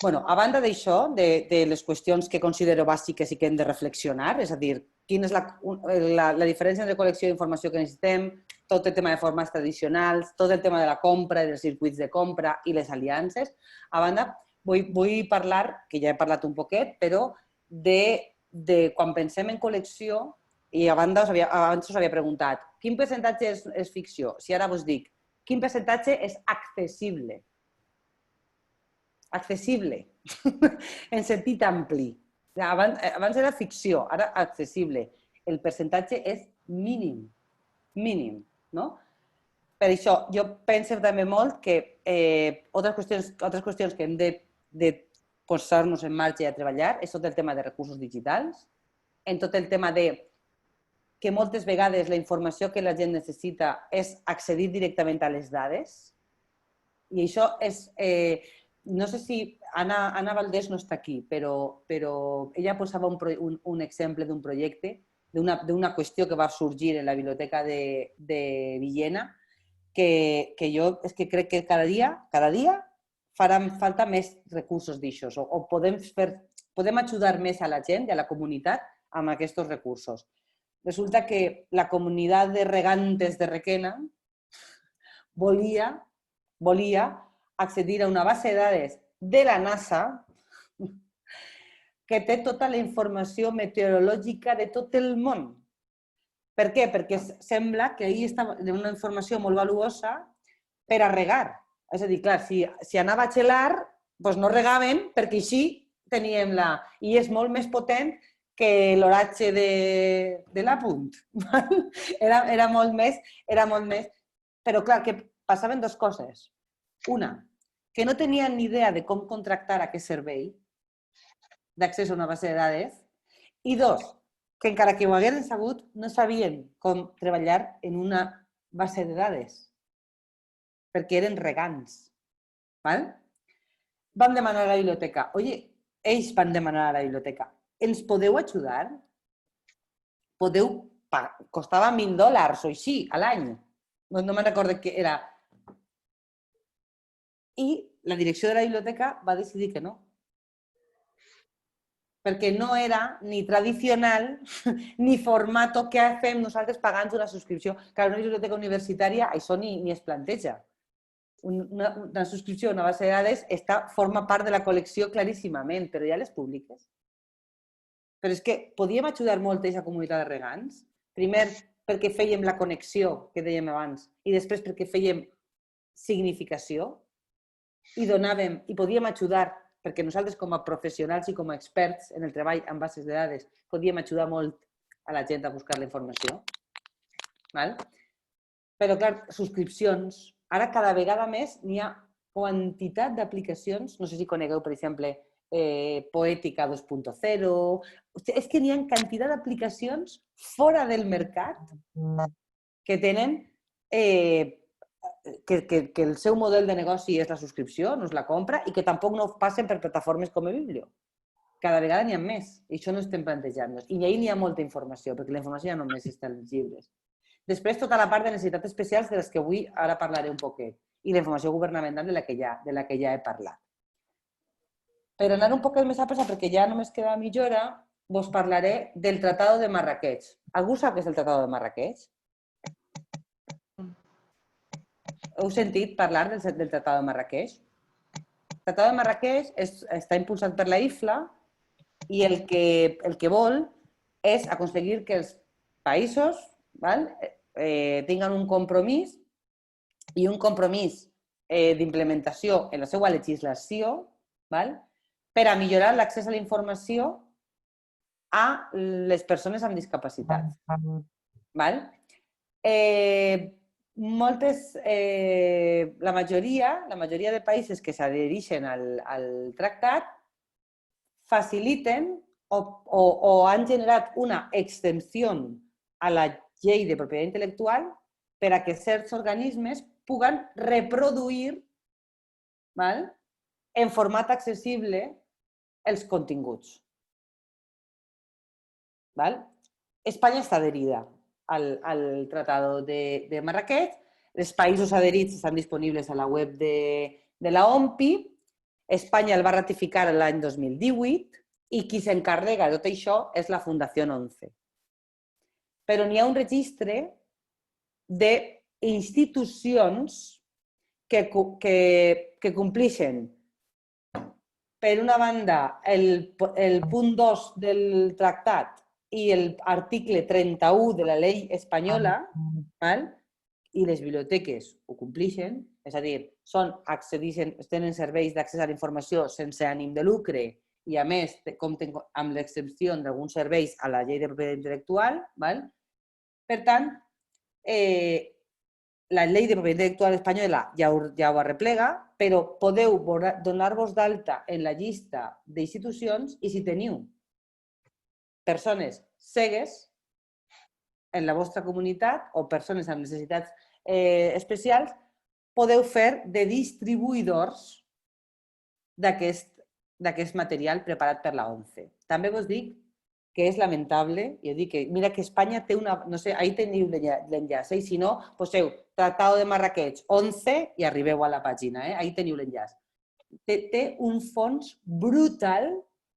Bueno, a banda d'això, de les qüestions que considero bàsiques i que hem de reflexionar, és a dir, quina és la diferència entre col·lecció i informació que necessitem, tot el tema de formats tradicionals, tot el tema de la compra i dels circuits de compra i les aliances. A banda, vull parlar, que ja he parlat un poquet, però de quan pensem en col·lecció, i abans us havia preguntat, quin percentatge és ficció? Si ara vos dic, quin percentatge és accessible? accessible, en sentit ampli. Abans era ficció, ara accessible. El percentatge és mínim, mínim, no? Per això, jo penso també molt que altres qüestions que hem de posar-nos en marxa i a treballar és tot el tema de recursos digitals, en tot el tema de que moltes vegades la informació que la gent necessita és accedir directament a les dades. I això és... No sé si Anna Valdés no està aquí, però ella posava un exemple d'un projecte, d'una qüestió que va sorgir en la biblioteca de Villena, que jo és que crec que cada dia faran falta més recursos d'això, o podem ajudar més a la gent i a la comunitat amb aquests recursos. Resulta que la comunitat de regantes de Requena volia accedir a una base de dades de la NASA que té tota la informació meteorològica de tot el món. Per què? Perquè sembla que ahir estava una informació molt valuosa per a regar. És a dir, clar, si anava a gelar, doncs no regaven perquè així teníem la... I és molt més potent que l'oratge de l'Apunt. Era molt més... Però clar, que passaven dues coses. Una, que no tenien ni idea de com contractar aquest servei d'accés a una base de dades, i dos, que encara que ho hagueren sabut, no sabien com treballar en una base de dades, perquè eren regants. Vam demanar a la biblioteca, ells van demanar a la biblioteca, ens podeu ajudar? Costava $1.000 o així a l'any, no me'n recordo què era. I la direcció de la biblioteca va decidir que no. Perquè no era ni tradicional ni format que fem nosaltres pagant una subscripció. Clar, una biblioteca universitària això ni es planteja. Una subscripció a una base de dades forma part de la col·lecció claríssimament, però ja les públiques. Però és que podíem ajudar molt a aquesta comunitat de regants. Primer, perquè fèiem la connexió que dèiem abans, i després perquè fèiem significació, i podíem ajudar, perquè nosaltres com a professionals i com a experts en el treball amb bases de dades podíem ajudar molt a la gent a buscar la informació. Però, clar, subscripcions. Ara cada vegada més n'hi ha quantitat d'aplicacions, no sé si conegueu, per exemple, Poètica 2.0, és que n'hi ha quantitat d'aplicacions fora del mercat que tenen que el seu model de negoci és la subscripció, no és la compra, i que tampoc no passen per plataformes com Biblio. Cada vegada n'hi ha més, i això no estem plantejant. I ahir n'hi ha molta informació, perquè la informació ja només està als llibres. Després, tota la part de necessitats especials de les que avui ara parlaré un poquet, i la informació governamental de la que ja he parlat. Per anar un poquet més a pressa, perquè ja només queda mitja hora, vos parlaré del Tratado de Marrakech. Algú sap què és el Tratado de Marrakech? Heu sentit parlar del Tratado de Marrakech? El Tratado de Marrakech està impulsat per la IFLA i el que vol és aconseguir que els països tinguin un compromís i un compromís d'implementació en la seva legislació per a millorar l'accés a la informació a les persones amb discapacitat. La majoria de països que s'adhereixen al tractat faciliten o han generat una extensió a la llei de propietat intel·lectual per a que certs organismes puguen reproduir en format accessible els continguts. Espanya està adherida al Tratado de Marrakech. Els països adherits estan disponibles a la web de la OMPI. Espanya el va ratificar l'any 2018 i qui s'encarrega de tot això és la Fundació 11. Però n'hi ha un registre d'institucions que compleixen, per una banda, el punt 2 del tractat i l'article 31 de la llei espanyola, i les biblioteques ho compleixen, és a dir, tenen serveis d'accés a la informació sense ànim de lucre i, a més, compten amb l'excepció d'alguns serveis a la llei de propietat intel·lectual. Val? Per tant, la llei de propietat intel·lectual espanyola ja ho arreplega, però podeu donar-vos d'alta en la llista d'institucions i si teniu persones cegues en la vostra comunitat o persones amb necessitats especials, podeu fer de distribuïdors d'aquest material preparat per la ONCE. També vos dic que és lamentable, i dic que mira que Espanya té una, no sé, ahí teniu l'enllaç, i si no, poseu Tratado de Marrakech 11 i arribeu a la pàgina, ahí teniu l'enllaç. Té un fons brutal,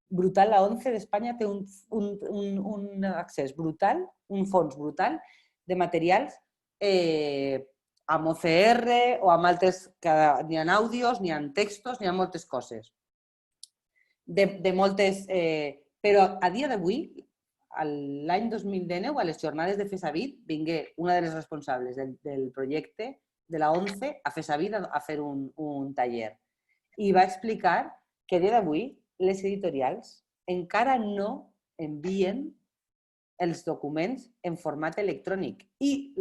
la ONCE d'Espanya té un accés brutal, un fons brutal de materials amb OCR o amb altres, n'hi ha àudios, n'hi ha textos, n'hi ha moltes coses. De moltes... Però a dia d'avui, l'any 2019, a les jornades de FESAVID, vingué una de les responsables del projecte de la ONCE a FESAVID a fer un taller. I va explicar que a dia d'avui les editorials encara no envien els documents en format electrònic. I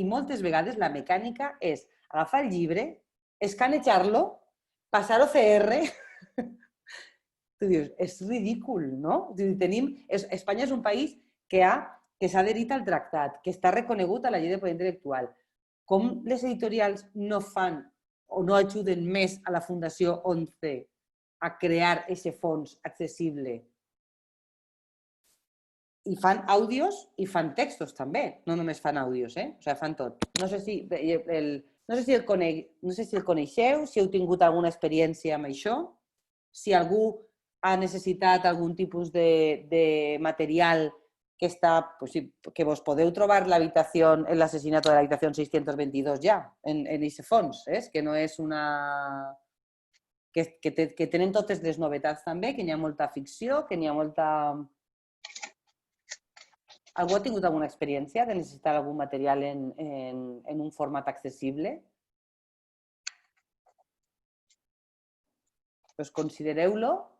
moltes vegades la mecànica és agafar el llibre, escanejar-lo, passar OCR... Tu dius, és ridícul, no? Espanya és un país que s'ha adherit al tractat, que està reconegut a la llei de propietat intel·lectual. Com les editorials no fan o no ajuden més a la Fundació ONCE a crear aquest fons accessible? I fan àudios i fan textos també, no només fan àudios, o sigui, fan tot. No sé si el coneixeu, si heu tingut alguna experiència amb això, si algú ha necessitat algun tipus de material que vos podeu trobar en l'assassinato de l'habitació 622 ja, en aquest fons, que no és una... que tenen totes les novetats també, que n'hi ha molta ficció, que n'hi ha molta... Algú ha tingut alguna experiència de necessitar algun material en un format accessible? Doncs considereu-lo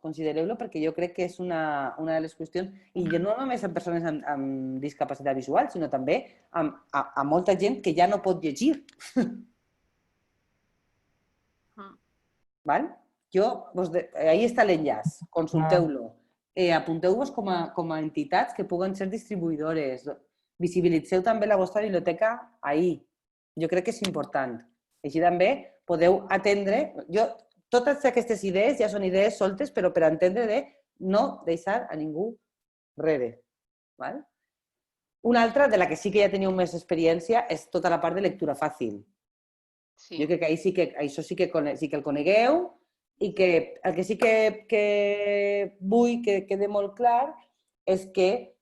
perquè jo crec que és una de les qüestions, i no només amb persones amb discapacitat visual, sinó també amb molta gent que ja no pot llegir. Ahí està l'enllaç, consulteu-lo. Apunteu-vos com a entitats que puguen ser distribuïdores. Visibilitzeu també la vostra biblioteca ahí. Jo crec que és important. Així també podeu atendre... Totes aquestes idees ja són idees soltes, però per entendre de no deixar a ningú rere. Una altra, de la que sí que ja teniu més experiència, és tota la part de lectura fàcil. Jo crec que això sí que el conegueu i que el que sí que vull que quede molt clar és que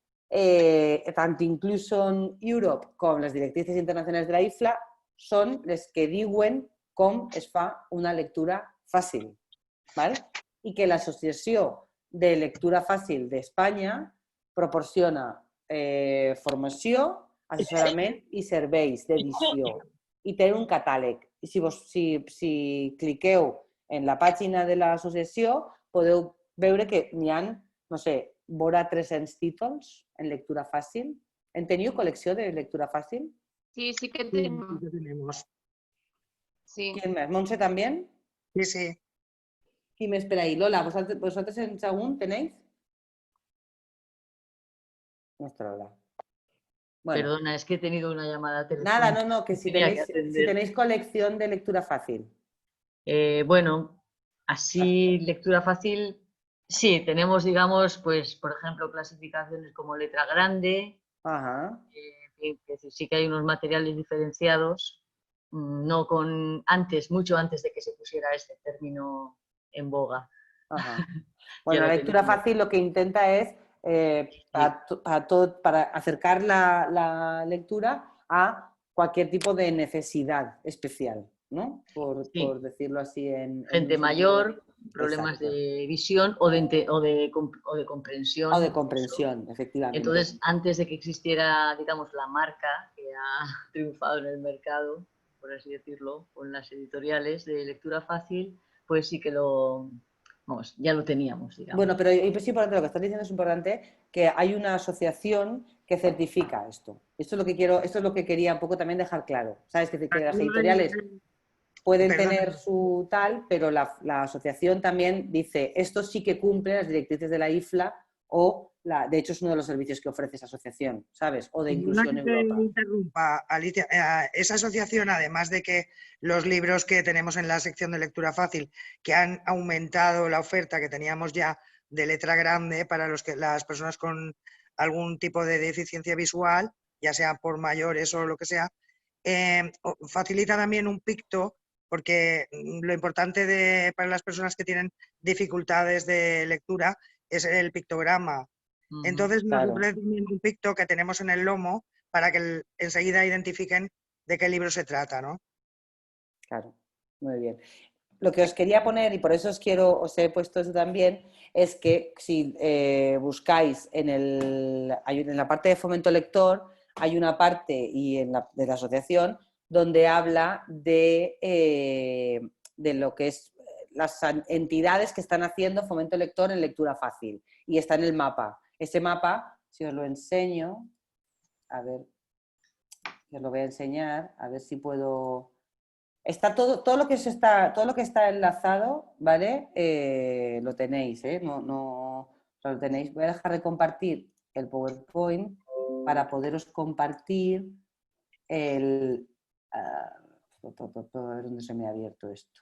tant Inclusion Europe com les directrices internacionals de la IFLA són les que diuen com es fa una lectura fàcil. I que l'Associació de Lectura Fàcil d'Espanya proporciona formació, assessorament i serveis d'edició. I té un catàleg. I si cliqueu en la pàgina de l'associació, podeu veure que n'hi ha, no sé, vora 300 títols en lectura fàcil. En teniu col·lecció de lectura fàcil? Sí, sí que tenim. ¿Quién más? ¿Montse también? Sí, sí. ¿Quién me espera ahí? Lola, ¿vosotros en Sagún tenéis? Nuestra Lola. Bueno. Perdona, es que he tenido una llamada telefónica. Nada, no, que si tenéis colección de lectura fácil. Bueno, así lectura fácil, sí, tenemos, digamos, pues, por ejemplo, clasificaciones como letra grande. Ajá. Que sí que hay unos materiales diferenciados. No mucho antes de que se pusiera este término en boga. Ajá. Bueno, la lectura fácil lo que intenta es para acercar la lectura a cualquier tipo de necesidad especial, ¿no? Por decirlo así. Gente mayor, problemas de visión o de comprensión. O de comprensión, efectivamente. Entonces, antes de que existiera, digamos, la marca que ha triunfado en el mercado, por así decirlo, con las editoriales de lectura fácil, pues sí que ya lo teníamos, digamos. Bueno, pero es importante, lo que estás diciendo es importante, que hay una asociación que certifica esto. Esto es lo que quería un poco también dejar claro. ¿Sabes? Que las editoriales pueden tener su tal, pero la asociación también dice, esto sí que cumple las directrices de la IFLA de hecho es uno de los servicios que ofrece esa asociación, ¿sabes? O de Inclusión Europa. Interrumpa, Alicia, esa asociación, además de que los libros que tenemos en la sección de lectura fácil, que han aumentado la oferta que teníamos ya de letra grande para las personas con algún tipo de deficiencia visual, ya sea por mayores o lo que sea, facilita también un picto, porque lo importante para las personas que tienen dificultades de lectura es el pictograma. Entonces nos ofrece un picto que tenemos en el lomo para que enseguida identifiquen de qué libro se trata, ¿no? Claro, muy bien. Lo que os quería poner, y por eso os he puesto eso también, es que si buscáis en la parte de fomento lector, hay una parte de la asociación donde habla de lo que es las entidades que están haciendo fomento lector en lectura fácil. Y está en el mapa. Ese mapa, si os lo enseño, a ver, os lo voy a enseñar, a ver si puedo... Está todo lo que está enlazado, ¿vale? Lo tenéis, ¿eh? No lo tenéis. Voy a dejar de compartir el PowerPoint para poderos compartir el... a ver dónde se me ha abierto esto.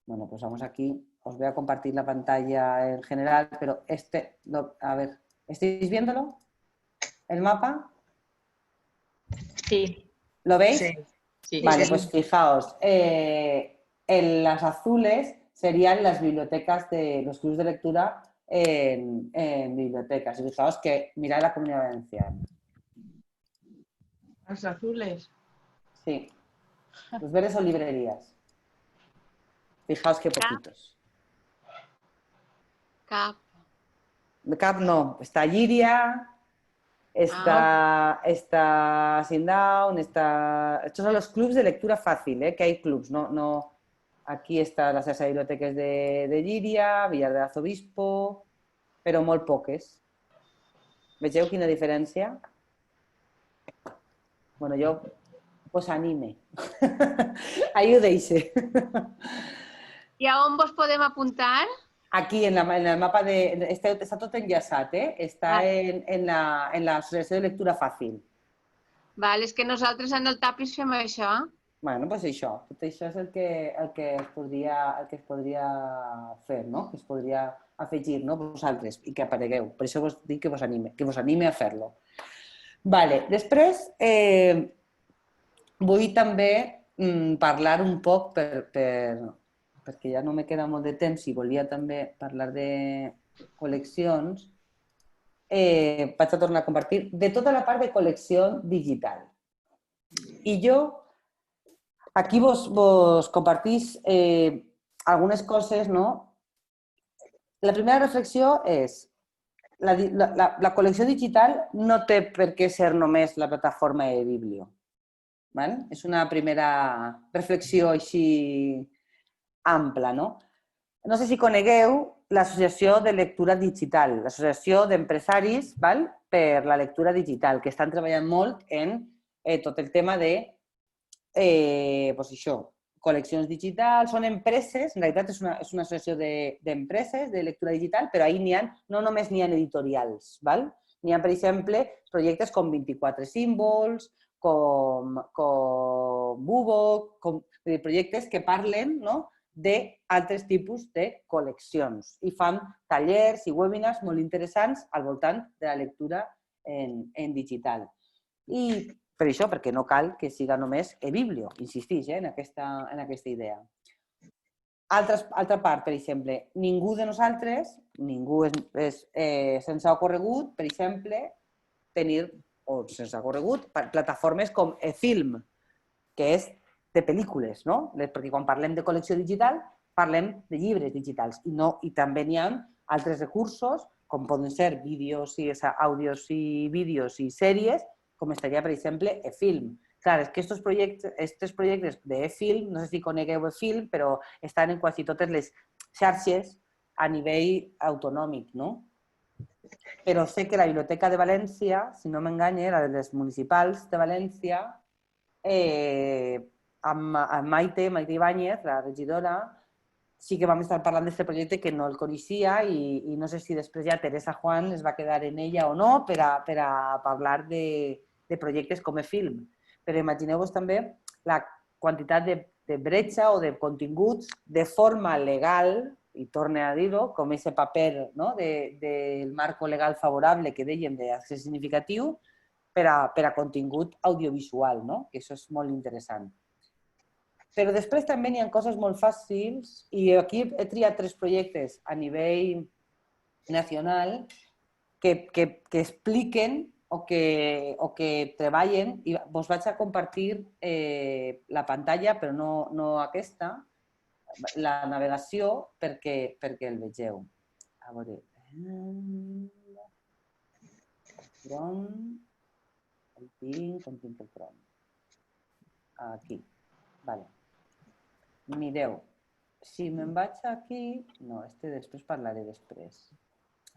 Bueno, pues vamos aquí. Os voy a compartir la pantalla en general, pero a ver, ¿estáis viéndolo? ¿El mapa? Sí. ¿Lo veis? Sí. Sí. Vale, pues fijaos, en las azules serían las bibliotecas de los clubes de lectura en bibliotecas. Y fijaos que mirad la Comunidad Valenciana. ¿Los azules? Sí. Los verdes son librerías. Fijaos qué poquitos. Cap no, está Lliria, está Sindown, estos son los clubs de lectura fácil, que hay clubs, no. Aquí están las bibliotecas de Llíria, Villar de l'Arzobispо, però molt poques. Vegeu quina diferència? Bueno, jo pues anime. Ahí ho deixe. I a on vos podem apuntar? Aquí, en el mapa està tot enllaçat, està en la Associació de Lectura Fàcil. Val, és que nosaltres en el TAPIS fem això. Bueno, doncs això. Tot això és el que es podria fer, no? Que es podria afegir, no? Vosaltres, i que aparegueu. Per això vos dic que vos anime a fer-lo. Vale. Després, vull també parlar un poc perquè ja no me queda molt de temps i volia també parlar de col·leccions, vaig a tornar a compartir de tota la part de col·lecció digital. I jo aquí vos compartís algunes coses, no? La primera reflexió és la col·lecció digital no té per què ser només la plataforma de Biblio. És una primera reflexió així ampla, no? No sé si conegueu l'Associació de Lectura Digital, l'Associació d'Empresaris per la lectura digital, que estan treballant molt en tot el tema de col·leccions digitals, són empreses, en realitat és una associació d'empreses de lectura digital, però ahí no només n'hi ha editorials. N'hi ha, per exemple, projectes com 24 símbols, com Bubok, projectes que parlen d'altres tipus de col·leccions i fan tallers i webinars molt interessants al voltant de la lectura en digital. I per això, perquè no cal que siga només e-biblio, insistix en aquesta idea. Altra part, per exemple, ningú de nosaltres, ningú se'ns ha ocorregut, per exemple, tenir, o se'ns ha ocorregut, plataformes com eFilm, que és de pel·lícules, no? Perquè quan parlem de col·lecció digital parlem de llibres digitals i també n'hi ha altres recursos com poden ser vídeos, àudios i vídeos i sèries, com estaria, per exemple, eFilm, clar, és que aquests projectes d'e-film, no sé si conegueu e-film, però estan en quasi totes les xarxes a nivell autonòmic, no? Però sé que la Biblioteca de València, si no m'enganye, la de les municipals de València, amb Maite Ibáñez, la regidora, sí que vam estar parlant d'aquest projecte que no el coneixia i no sé si després ja Teresa Juan es va quedar en ella o no per a parlar de projectes com a film. Però imagineu-vos també la quantitat de bretxa o de continguts de forma legal, i torne a dir-ho, com aquest paper del marco legal favorable que dèiem d'accés significatiu per a contingut audiovisual, que això és molt interessant. Però després també n'hi ha coses molt fàcils i aquí he triat 3 projectes a nivell nacional que expliquen o que treballen i vos vaig a compartir la pantalla, però no aquesta, la navegació perquè el vegeu. A veure... Chrome... On tinc el Chrome? Aquí. Vale. Mireu, si me'n vaig aquí... No, després parlaré després.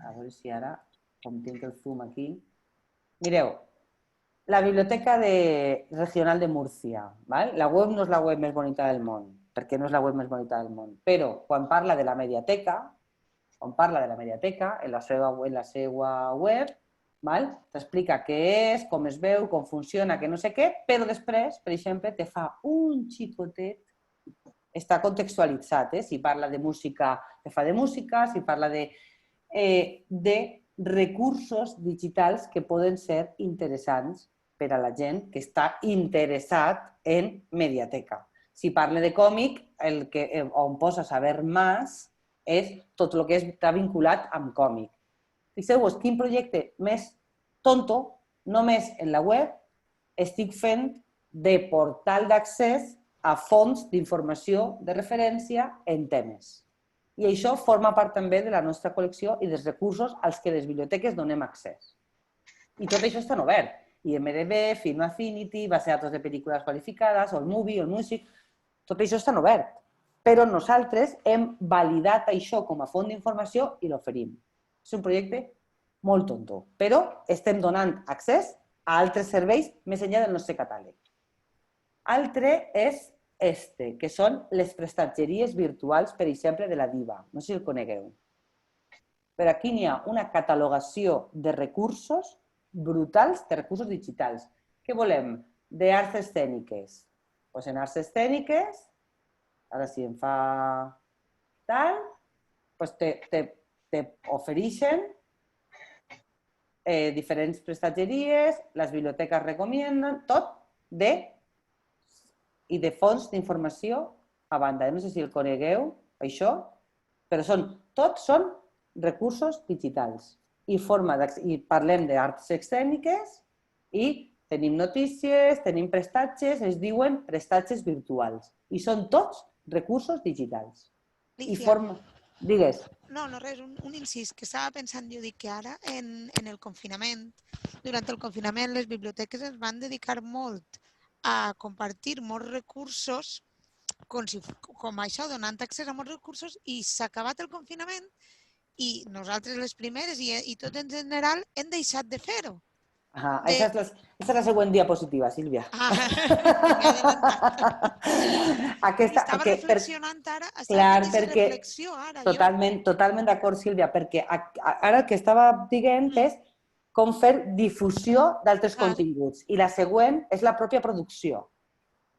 A veure si ara, com tinc el zoom aquí... Mireu, la Biblioteca Regional de Múrcia. La web no és la web més bonita del món, perquè no és la web més bonita del món, però quan parla de la mediateca, en la seva web, t'explica què és, com es veu, com funciona, que no sé què, però després, per exemple, te fa un xicotet, està contextualitzat, si parla de música, te fa de música, si parla de recursos digitals que poden ser interessants per a la gent que està interessat en mediateca. Si parla de còmic, on posa saber més és tot el que està vinculat amb còmic. Fixeu-vos quin projecte més tonto, només en la web, estic fent de portal d'accés a fonts d'informació de referència en temes. I això forma part també de la nostra col·lecció i dels recursos als que les biblioteques donem accés. I tot això està obert. IMDb, Film Affinity, base de datos de pel·lícules qualificades, Allmovie, Allmusic, tot això està obert. Però nosaltres hem validat això com a font d'informació i l'oferim. És un projecte molt tonto, però estem donant accés a altres serveis més enllà del nostre catàleg. Altre és que són les prestatgeries virtuals, per exemple, de la Diva. No sé si el conegueu. Però aquí n'hi ha una catalogació de recursos brutals, de recursos digitals. Què volem? D'arts escèniques. Doncs en arts escèniques, ara si em fa tal, doncs t'ofereixen diferents prestatgeries, les biblioteques recomienden, tot i de fonts d'informació a banda. No sé si el conegueu, això, però tots són recursos digitals. I parlem d'arts escèniques i tenim notícies, tenim prestatges, es diuen prestatges virtuals. I són tots recursos digitals. Digues. No, res, un incís, que estava pensant, jo dic que ara, en el confinament, durant el confinament, les biblioteques es van dedicar molt a compartir molts recursos, com això, donant accés a molts recursos, i s'ha acabat el confinament i nosaltres les primeres i tot en general hem deixat de fer-ho. Aquesta és la següent diapositiva, Sílvia. Estava reflexionant ara, estava fent reflexió ara. Totalment d'acord, Sílvia, perquè ara el que estava dient és com fer difusió d'altres continguts. I la següent és la pròpia producció.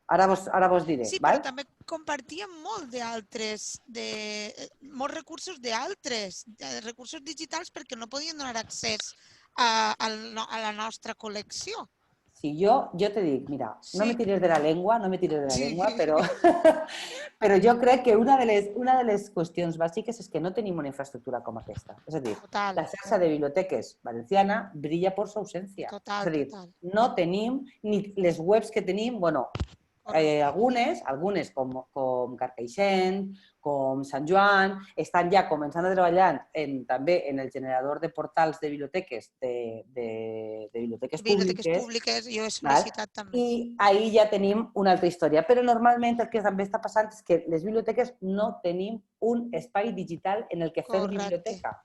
Ara vos diré. Sí, però també compartíem molts recursos d'altres, recursos digitals, perquè no podien donar accés a la nostra col·lecció. Sí, jo te dic, mira, no me tires de la llengua, però jo crec que una de les qüestions bàsiques és que no tenim una infraestructura com aquesta. És a dir, la xarxa de biblioteques valenciana brilla per su ausència. És a dir, no tenim, ni les webs que tenim, bueno, algunes com Carcaixent, com Sant Joan, estan ja començant a treballar també en el generador de portals de biblioteques de biblioteques públiques, jo he sol·licitat també. I ahir ja tenim una altra història. Però normalment el que també està passant és que les biblioteques no tenim un espai digital en el que fer biblioteca.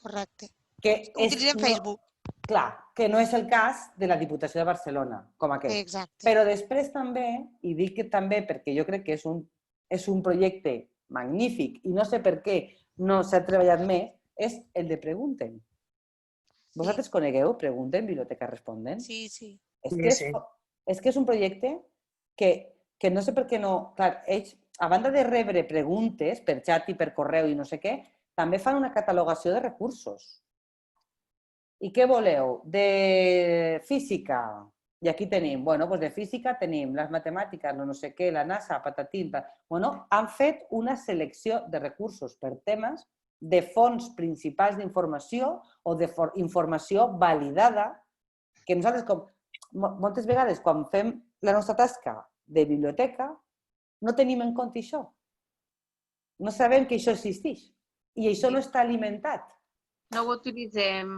Correcte. Utilitzem Facebook. Clar, que no és el cas de la Diputació de Barcelona, com aquest. Exacte. Però després també, i dic que també perquè jo crec que és un projecte magnífic i no sé per què no s'ha treballat més, és el de Pregunten. Vosaltres conegueu Pregunten, Biblioteca Responden? Sí, sí. És que és un projecte que no sé per què no... Clar, ells, a banda de rebre preguntes per xat i per correu i no sé què, també fan una catalogació de recursos. I què voleu? De física. I aquí tenim, bueno, doncs de física tenim les matemàtiques, no sé què, la NASA, patatín. Bueno, han fet una selecció de recursos per temes de fonts principals d'informació o d'informació validada que nosaltres, moltes vegades, quan fem la nostra tasca de biblioteca, no tenim en compte això. No sabem que això existeix i això no està alimentat. No ho utilitzem.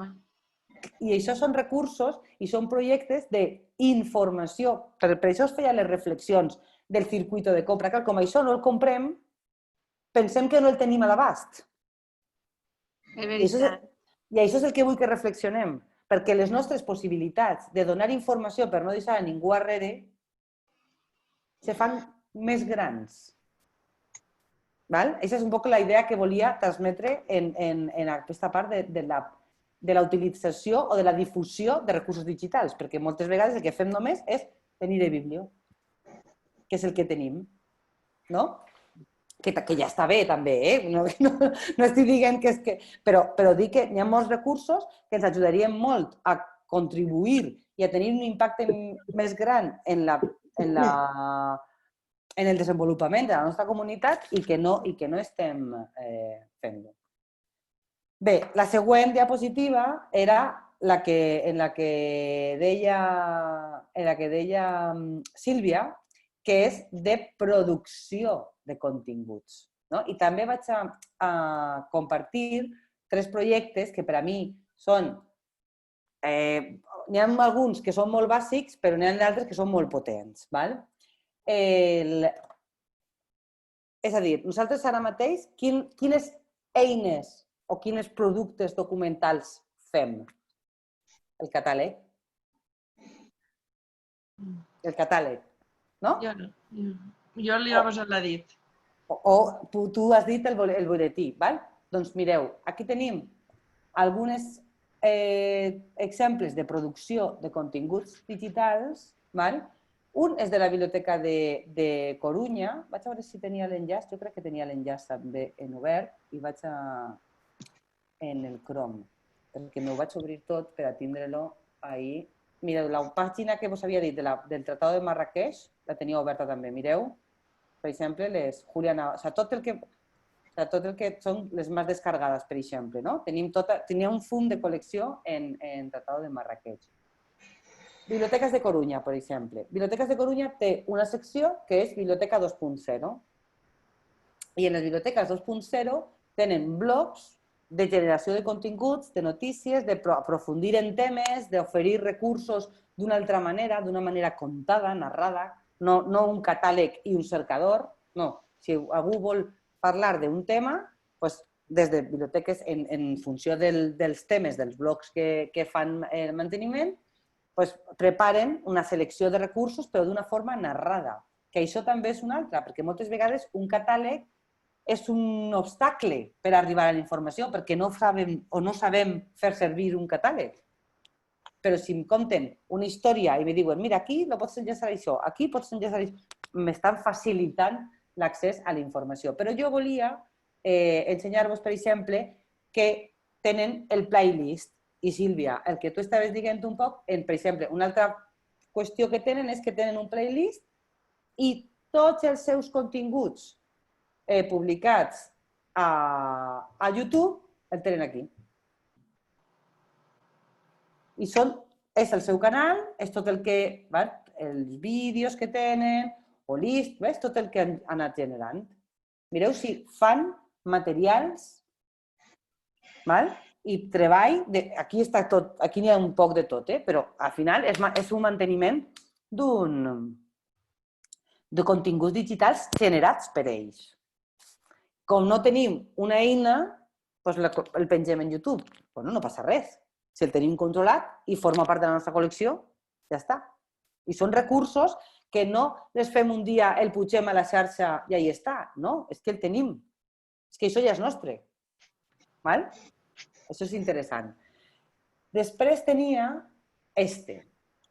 I això són recursos i són projectes d'informació. Per això es feien les reflexions del circuit de compra. Clar, com això no el comprem, pensem que no el tenim a l'abast. I això és el que vull que reflexionem, perquè les nostres possibilitats de donar informació per no deixar a ningú darrere se fan més grans. Aquesta és un poc la idea que volia transmetre en aquesta part de la utilització o de la difusió de recursos digitals, perquè moltes vegades el que fem només és tenir el biblio, que és el que tenim, no? Que ja està bé també, no estic dient que és que... Però dic que hi ha molts recursos que ens ajudarien molt a contribuir i a tenir un impacte més gran en el desenvolupament de la nostra comunitat i que no estem fent-ho. Bé, la següent diapositiva era en la que deia Sílvia, que és de producció de continguts. I també vaig a compartir 3 projectes que per a mi són... N'hi ha alguns que són molt bàsics, però n'hi ha d'altres que són molt potents. És a dir, nosaltres ara mateix, quines eines o quins productes documentals fem? El catàleg. El catàleg, no? Jo no. Jo li l'ha dit. O tu has dit el butlletí. Doncs mireu, aquí tenim alguns exemples de producció de continguts digitals. Un és de la Biblioteca de Corunya. Vaig a veure si tenia l'enllaç. Jo crec que tenia l'enllaç també en obert i vaig en el Chrome, perquè m'ho vaig obrir tot per a tindre-lo ahir. Mireu, la pàgina que vos havia dit del Tratado de Marrakeix la tenia oberta també. Mireu, per exemple, les Juliana... Tot el que són les més descargades, per exemple. Tenia un fum de col·lecció en Tratado de Marrakeix. Biblioteques de Corunya, per exemple. Biblioteques de Corunya té una secció que és Biblioteca 2.0. I en les biblioteques 2.0 tenen blocs de generació de continguts, de notícies, d'aprofundir en temes, d'oferir recursos d'una altra manera, d'una manera contada, narrada, no un catàleg i un cercador. No, si algú vol parlar d'un tema, des de biblioteques, en funció dels temes, dels blocs que fan el manteniment, preparen una selecció de recursos, però d'una forma narrada. Que això també és una altra, perquè moltes vegades un catàleg és un obstacle per arribar a la informació, perquè no sabem fer servir un catàleg. Però si em conten una història i me diuen, mira, aquí no pots enllaçar això, aquí pots enllaçar això, m'estan facilitant l'accés a la informació. Però jo volia ensenyar-vos, per exemple, que tenen el playlist. I, Sílvia, el que tu estaves dient un poc, per exemple, una altra qüestió que tenen és que tenen un playlist i tots els seus continguts publicats a YouTube el tenen aquí. I és el seu canal, és tot el que, els vídeos que tenen, o list, tot el que han anat generant. Mireu si fan materials i treball, aquí està tot, aquí n'hi ha un poc de tot, però al final és un manteniment de continguts digitals generats per ells. Com no tenim una eina, doncs el pengem en YouTube. Bueno, no passa res. Si el tenim controlat i forma part de la nostra col·lecció, ja està. I són recursos que no les fem un dia, el pugem a la xarxa i ahí està. No, és que el tenim. És que això ja és nostre. Val? Això és interessant. Després tenia este.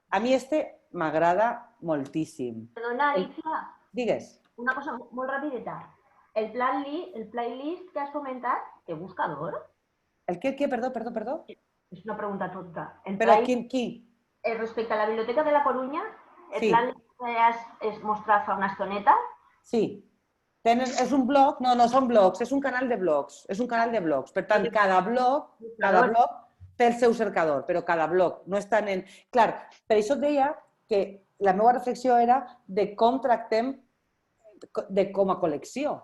A mi este m'agrada moltíssim. Perdona, Alicia. Digues. Una cosa molt rapideta. El playlist que has comentat, té buscador? El què? Perdó? És una pregunta tonta. Però qui? Respecte a la Biblioteca de la Coruña, el playlist que has mostrat fa una estoneta? Sí. És un blog? No, no són blogs, és un canal de blogs. És un canal de blogs. Per tant, cada blog té el seu cercador, però cada blog no està en... Clar, per això et deia que la meva reflexió era de com tractem com a col·lecció.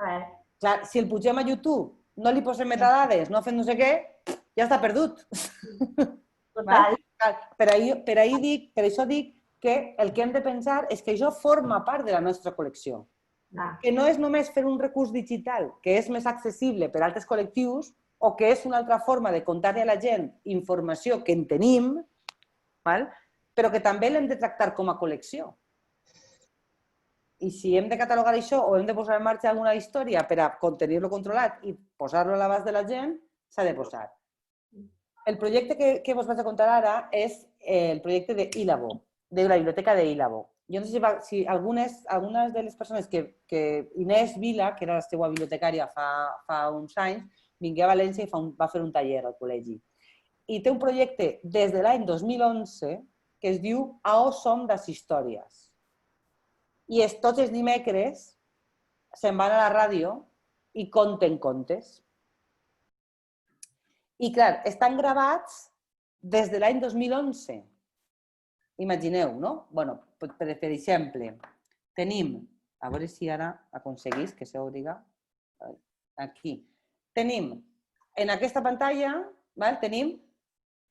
Clar, si el pugem a YouTube, no li posem metadades, no fem no sé què, ja està perdut. Total. Per això dic que el que hem de pensar és que això forma part de la nostra col·lecció. Que no és només fer un recurs digital que és més accessible per a altres col·lectius o que és una altra forma de contar-li a la gent informació que en tenim, però que també l'hem de tractar com a col·lecció. I si hem de catalogar això o hem de posar en marxa alguna història per a tenir-lo controlat i posar-lo a l'abast de la gent, s'ha de posar. El projecte que vos vaig a contar ara és el projecte d'Ilabo, de la biblioteca d'Ilabo. Jo no sé si algunes de les persones que Inés Vila, que era la seva bibliotecària fa uns anys, vingué a València i va fer un taller al col·legi. I té un projecte des de l'any 2011 que es diu Ao som das històries. I tots els dimecres se'n van a la ràdio i conten contes. I clar, estan gravats des de l'any 2011. Imagineu, no? Bé, per exemple, tenim, a veure si ara aconseguís que s'obriga, aquí, tenim, en aquesta pantalla, tenim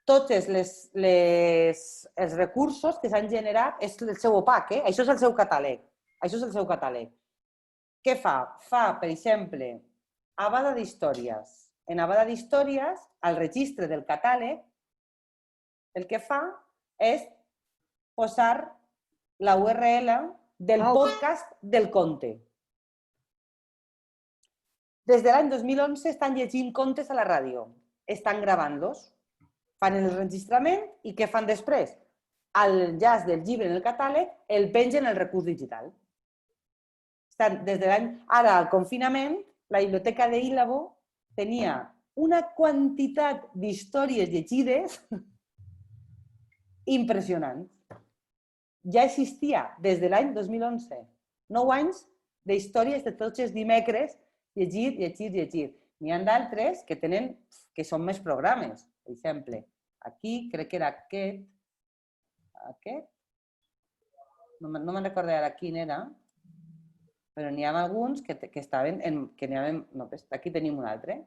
tots els recursos que s'han generat, és el seu OPAC, això és el seu catàleg. Això és el seu catàleg. Què fa? Fa, per exemple, Abada d'Històries. En Abada d'Històries, al registre del catàleg, el que fa és posar la URL del podcast del conte. Des de l'any 2011 estan llegint contes a la ràdio. Estan gravant-los, fan el registrament i què fan després? L'enllaç del llibre en el catàleg el pengen al recurs digital. Des de l'any... Ara, al confinament, la biblioteca d'Ilabo tenia una quantitat d'històries llegides impressionants. Ja existia des de l'any 2011. 9 anys d'històries de tots els dimecres, llegir. N'hi ha d'altres que són més programes. Per exemple, aquí, crec que era aquest. No me'n recordo ara quin era, però n'hi ha alguns que estaven... Aquí tenim un altre.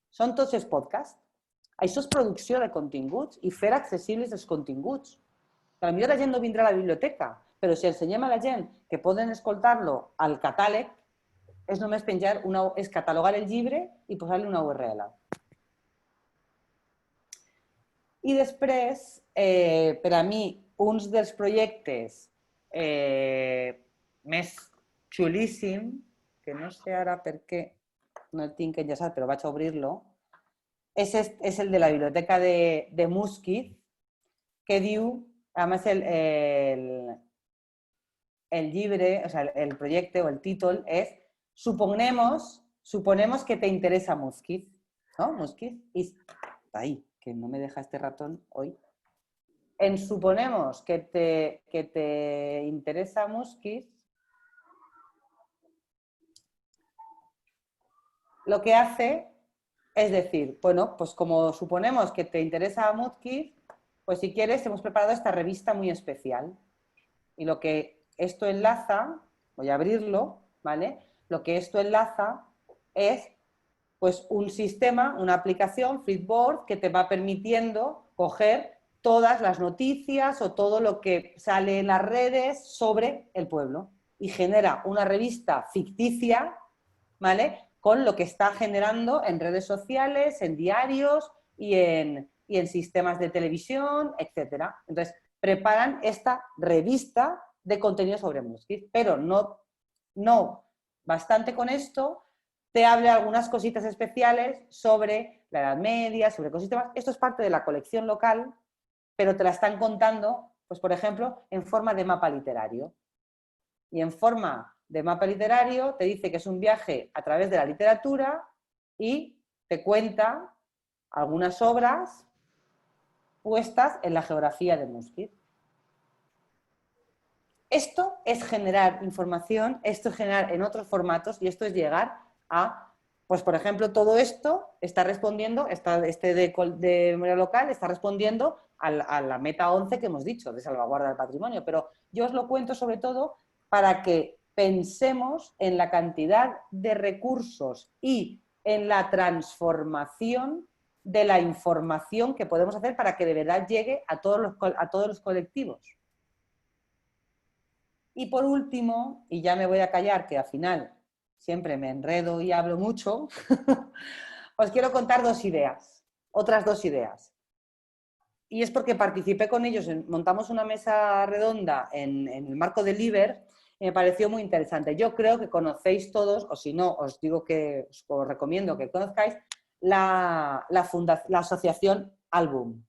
Són tots els podcasts. Això és producció de continguts i fer accessibles els continguts. Potser la gent no vindrà a la biblioteca, però si ensenyem a la gent que poden escoltar-lo al catàleg, és només penjar, és catalogar el llibre i posar-li una URL. I després, per a mi, uns dels projectes més xulíssim, que no sé ara per què no el tinc enllaçat, però vaig a obrir-lo, és el de la biblioteca de Muskiz, que diu, a més el llibre, o sea, el projecte o el títol és Suponemos que te interesa Muskiz, ¿no? Muskiz. Ay, que no me deja este ratón hoy. En Suponemos que te interesa Muskiz, lo que hace es decir, bueno, pues como suponemos que te interesa Muskiz, pues si quieres hemos preparado esta revista muy especial. Y lo que esto enlaza, voy a abrirlo, ¿vale? Lo que esto enlaza es pues un sistema, una aplicación, Flipboard, que te va permitiendo coger todas las noticias o todo lo que sale en las redes sobre el pueblo y genera una revista ficticia, ¿vale?, con lo que está generando en redes sociales, en diarios y en sistemas de televisión, etc. Entonces, preparan esta revista de contenido sobre Muskit, pero no bastante con esto, te hable algunas cositas especiales sobre la Edad Media, sobre cositas más. Esto es parte de la colección local, pero te la están contando, pues por ejemplo, en forma de mapa literario. Y en forma de mapa literario te dice que es un viaje a través de la literatura y te cuenta algunas obras puestas en la geografía de Muskit. Esto es generar información, esto es generar en otros formatos y esto es llegar a, pues por ejemplo, todo esto está respondiendo, de memoria local está respondiendo a la meta 11 que hemos dicho, de salvaguarda del patrimonio, pero yo os lo cuento sobre todo para que pensemos en la cantidad de recursos y en la transformación de la información que podemos hacer para que de verdad llegue a todos los colectivos. Y por último, y ya me voy a callar, que al final siempre me enredo y hablo mucho, os quiero contar otras dos ideas. Y es porque participé con ellos, montamos una mesa redonda en el marco del IBER y me pareció muy interesante. Yo creo que conocéis todos, o si no, os digo que os recomiendo que conozcáis la asociación Album.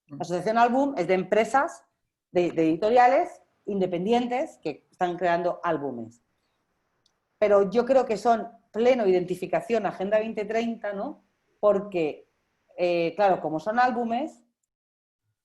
La asociación Album es de empresas, de editoriales independientes que están creando álbumes. Pero yo creo que son pleno identificación Agenda 2030, ¿no? Porque, claro, como son álbumes,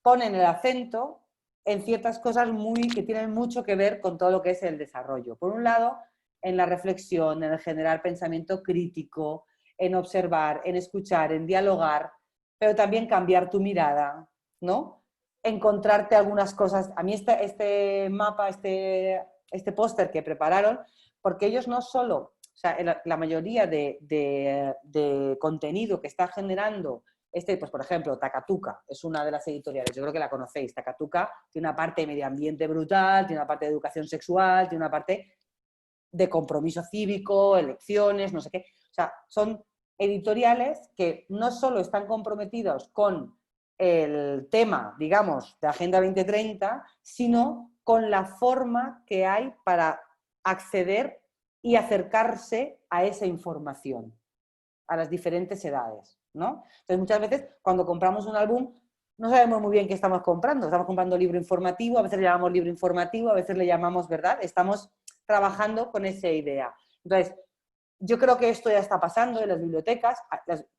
ponen el acento en ciertas cosas que tienen mucho que ver con todo lo que es el desarrollo. Por un lado, en la reflexión, en el generar pensamiento crítico, en observar, en escuchar, en dialogar, pero también cambiar tu mirada, ¿no? Encontrarte algunas cosas. A mí este mapa, este póster que prepararon, porque ellos no solo, o sea, la mayoría de contenido que está generando, pues por ejemplo, Takatuka es una de las editoriales, yo creo que la conocéis. Takatuka tiene una parte de medio ambiente brutal, tiene una parte de educación sexual, tiene una parte de compromiso cívico, elecciones, no sé qué. O sea, son editoriales que no solo están comprometidos con el tema, digamos, de Agenda 2030, sino con la forma que hay para acceder y acercarse a esa información, a las diferentes edades, ¿no? Entonces, muchas veces, cuando compramos un álbum, no sabemos muy bien qué estamos comprando. Estamos comprando libro informativo, a veces le llamamos libro informativo, a veces le llamamos, ¿verdad? Estamos trabajando con esa idea. Entonces, yo creo que esto ya está pasando en las bibliotecas.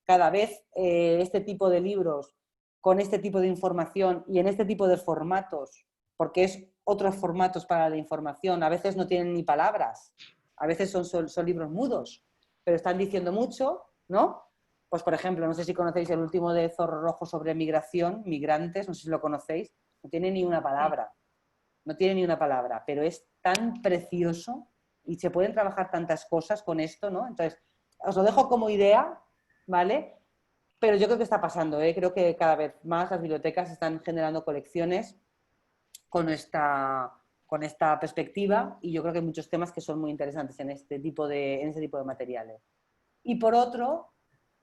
Cada vez este tipo de libros con este tipo de información y en este tipo de formatos, porque es otros formatos para la información, a veces no tienen ni palabras, a veces son libros mudos, pero están diciendo mucho, ¿no? Pues por ejemplo, no sé si conocéis el último de Zorro Rojo sobre migración, migrantes, no sé si lo conocéis, no tiene ni una palabra, pero es tan precioso y se pueden trabajar tantas cosas con esto, ¿no? Entonces, os lo dejo como idea, ¿vale? Pero yo creo que está pasando, ¿eh? Creo que cada vez más las bibliotecas están generando colecciones con esta perspectiva y yo creo que hay muchos temas que son muy interesantes en este tipo de materiales. Y por otro,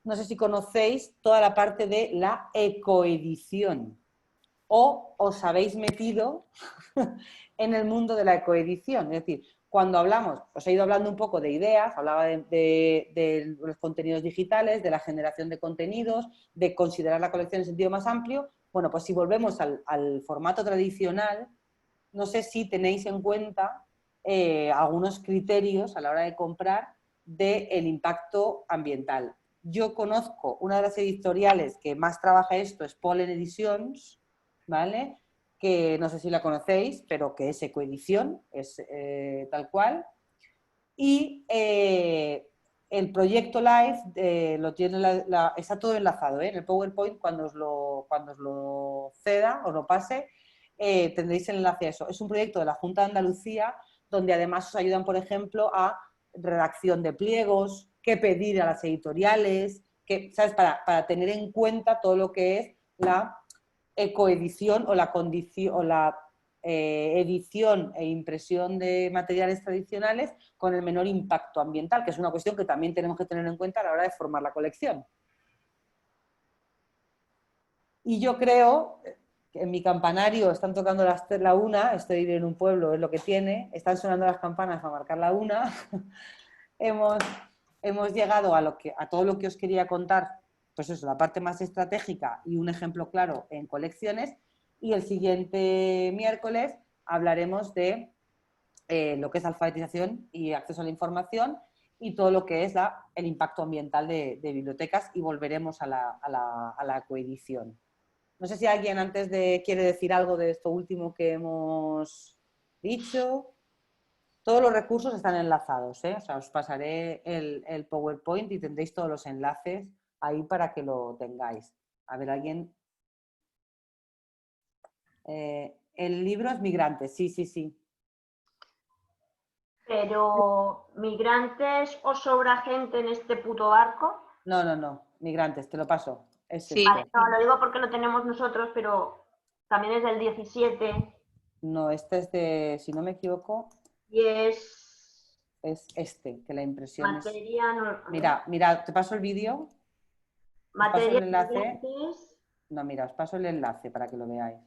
no sé si conocéis toda la parte de la ecoedición o os habéis metido en el mundo de la ecoedición. Es decir, cuando hablamos, os he ido hablando un poco de ideas, hablaba de los contenidos digitales, de la generación de contenidos, de considerar la colección en sentido más amplio. Bueno, pues si volvemos al formato tradicional, no sé si tenéis en cuenta algunos criterios a la hora de comprar del impacto ambiental. Yo conozco una de las editoriales que más trabaja esto, es Pollen Editions, ¿vale? Que no sé si la conocéis, pero que es ecoedición, es tal cual. Y el proyecto Live lo tiene está todo enlazado, ¿eh? En el PowerPoint, cuando os lo ceda, os lo pase, tendréis el enlace a eso. Es un proyecto de la Junta de Andalucía donde además os ayudan, por ejemplo, a redacción de pliegos, qué pedir a las editoriales, ¿sabes? Para tener en cuenta todo lo que es la ecoedición o la edición e impresión de materiales tradicionales con el menor impacto ambiental, que es una cuestión que también tenemos que tener en cuenta a la hora de formar la colección. Y yo creo que en mi campanario están tocando la una, estoy en un pueblo, es lo que tiene, están sonando las campanas para marcar la una. hemos llegado a todo lo que os quería contar, pues eso, la parte más estratégica y un ejemplo claro en colecciones, y el siguiente miércoles hablaremos de lo que es alfabetización y acceso a la información y todo lo que es el impacto ambiental de bibliotecas, y volveremos a la coedición. No sé si alguien quiere decir algo de esto último que hemos dicho. Todos los recursos están enlazados, ¿eh? O sea, os pasaré el PowerPoint y tendréis todos los enlaces ahí para que lo tengáis. A ver, alguien... el libro es Migrantes, sí. Pero, ¿migrantes o sobra gente en este puto barco? No, Migrantes, te lo paso. Sí. Vale, no, lo digo porque lo tenemos nosotros, pero también es del 17. No, este es de, si no me equivoco... Y es que la impresión materia... Mira, te paso el vídeo. Materia... el enlace. No, mira, os paso el enlace para que lo veáis.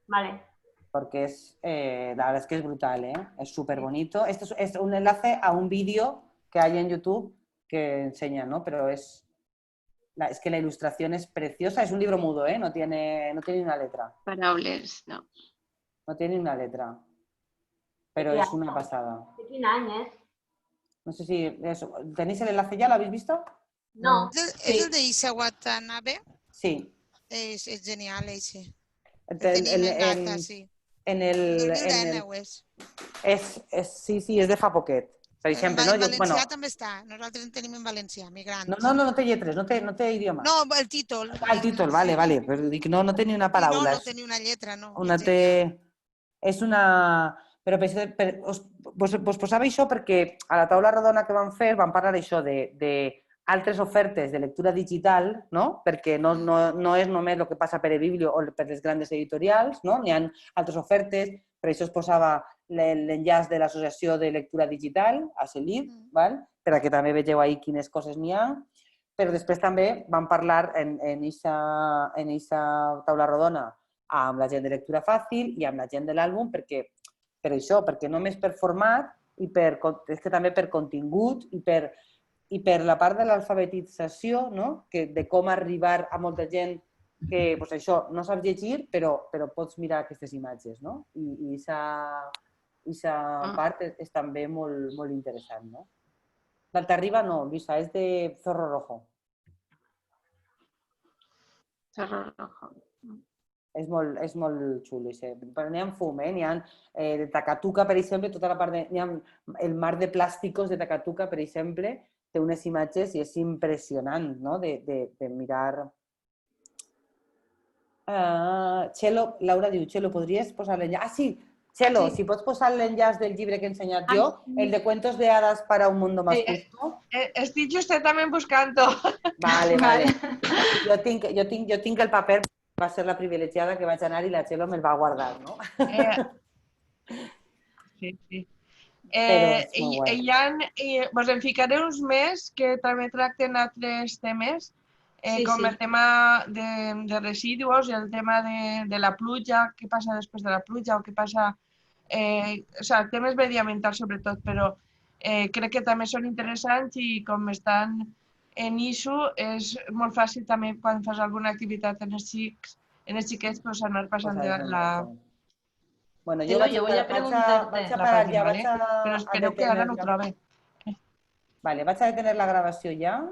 Vale. Porque la verdad es que es brutal, ¿eh? Es súper bonito. Esto es un enlace a un vídeo que hay en YouTube que enseña, ¿no? Pero es que la ilustración es preciosa. Es un libro mudo, ¿eh? No tiene ni una letra. Parables, no. No tiene ni una letra. Pero es una pasada. ¿De qué año es? No sé si... ¿Tenéis el enlace ya? ¿Lo habéis visto? No. ¿Es el de Isa Watanabe? Sí. Es genial ese. Sí, és de fa poquet. Per exemple, en valencià també està. Nosaltres en tenim en valencià, Migrants. No té lletres, no té idioma. No, el títol. El títol, vale. Però dic, no té ni una paraula. No té ni una lletra, no. És una... Però vos posava això perquè a la taula rodona que vam fer vam parlar això d'altres ofertes de lectura digital, no? Perquè no és només el que passa per eBiblio o per les grans editorials, no? N'hi ha altres ofertes, per això es posava l'enllaç de l'Associació de Lectura Digital, ACELID, perquè també vegeu ahir quines coses n'hi ha, però després també vam parlar en aquesta taula rodona amb la gent de Lectura Fàcil i amb la gent de l'àlbum, per això, perquè només per format, és que també per contingut i per la part de l'alfabetització, no? De com arribar a molta gent que això no saps llegir, però pots mirar aquestes imatges, no? I aquesta part és també molt interessant, no? L'Altarriba no, Lluïsa, és de Zorro Rojo. Zorro Rojo. És molt xulo. Però n'hi ha fum, n'hi ha de Takatuka, per exemple, tota la part de... N'hi ha el mar de plàsticos de Takatuka, per exemple, té unes imatges i és impressionant, no?, de mirar... Txelo, Laura diu, Txelo, podries posar l'enllaç? Ah, sí, Txelo, si pots posar l'enllaç del llibre que he ensenyat jo, el de Cuentos de Hadas para un mundo más justo. Estic justament buscant-ho. Vale. Jo tinc el paper, va ser la privilegiada que vaig anar i la Txelo me'l va guardar, no? Sí. Vos en ficaré uns més que també tracten altres temes, com el tema de residus i el tema de la pluja, què passa després de la pluja o què passa... temes mediambientals sobretot, però crec que també són interessants i com estan en ISO és molt fàcil també quan fas alguna activitat en els xiquets anar passant la... Bueno, yo voy a preguntarte. Pero espero que ahora no otra vez. Vale, ¿vas a detener la grabación ya?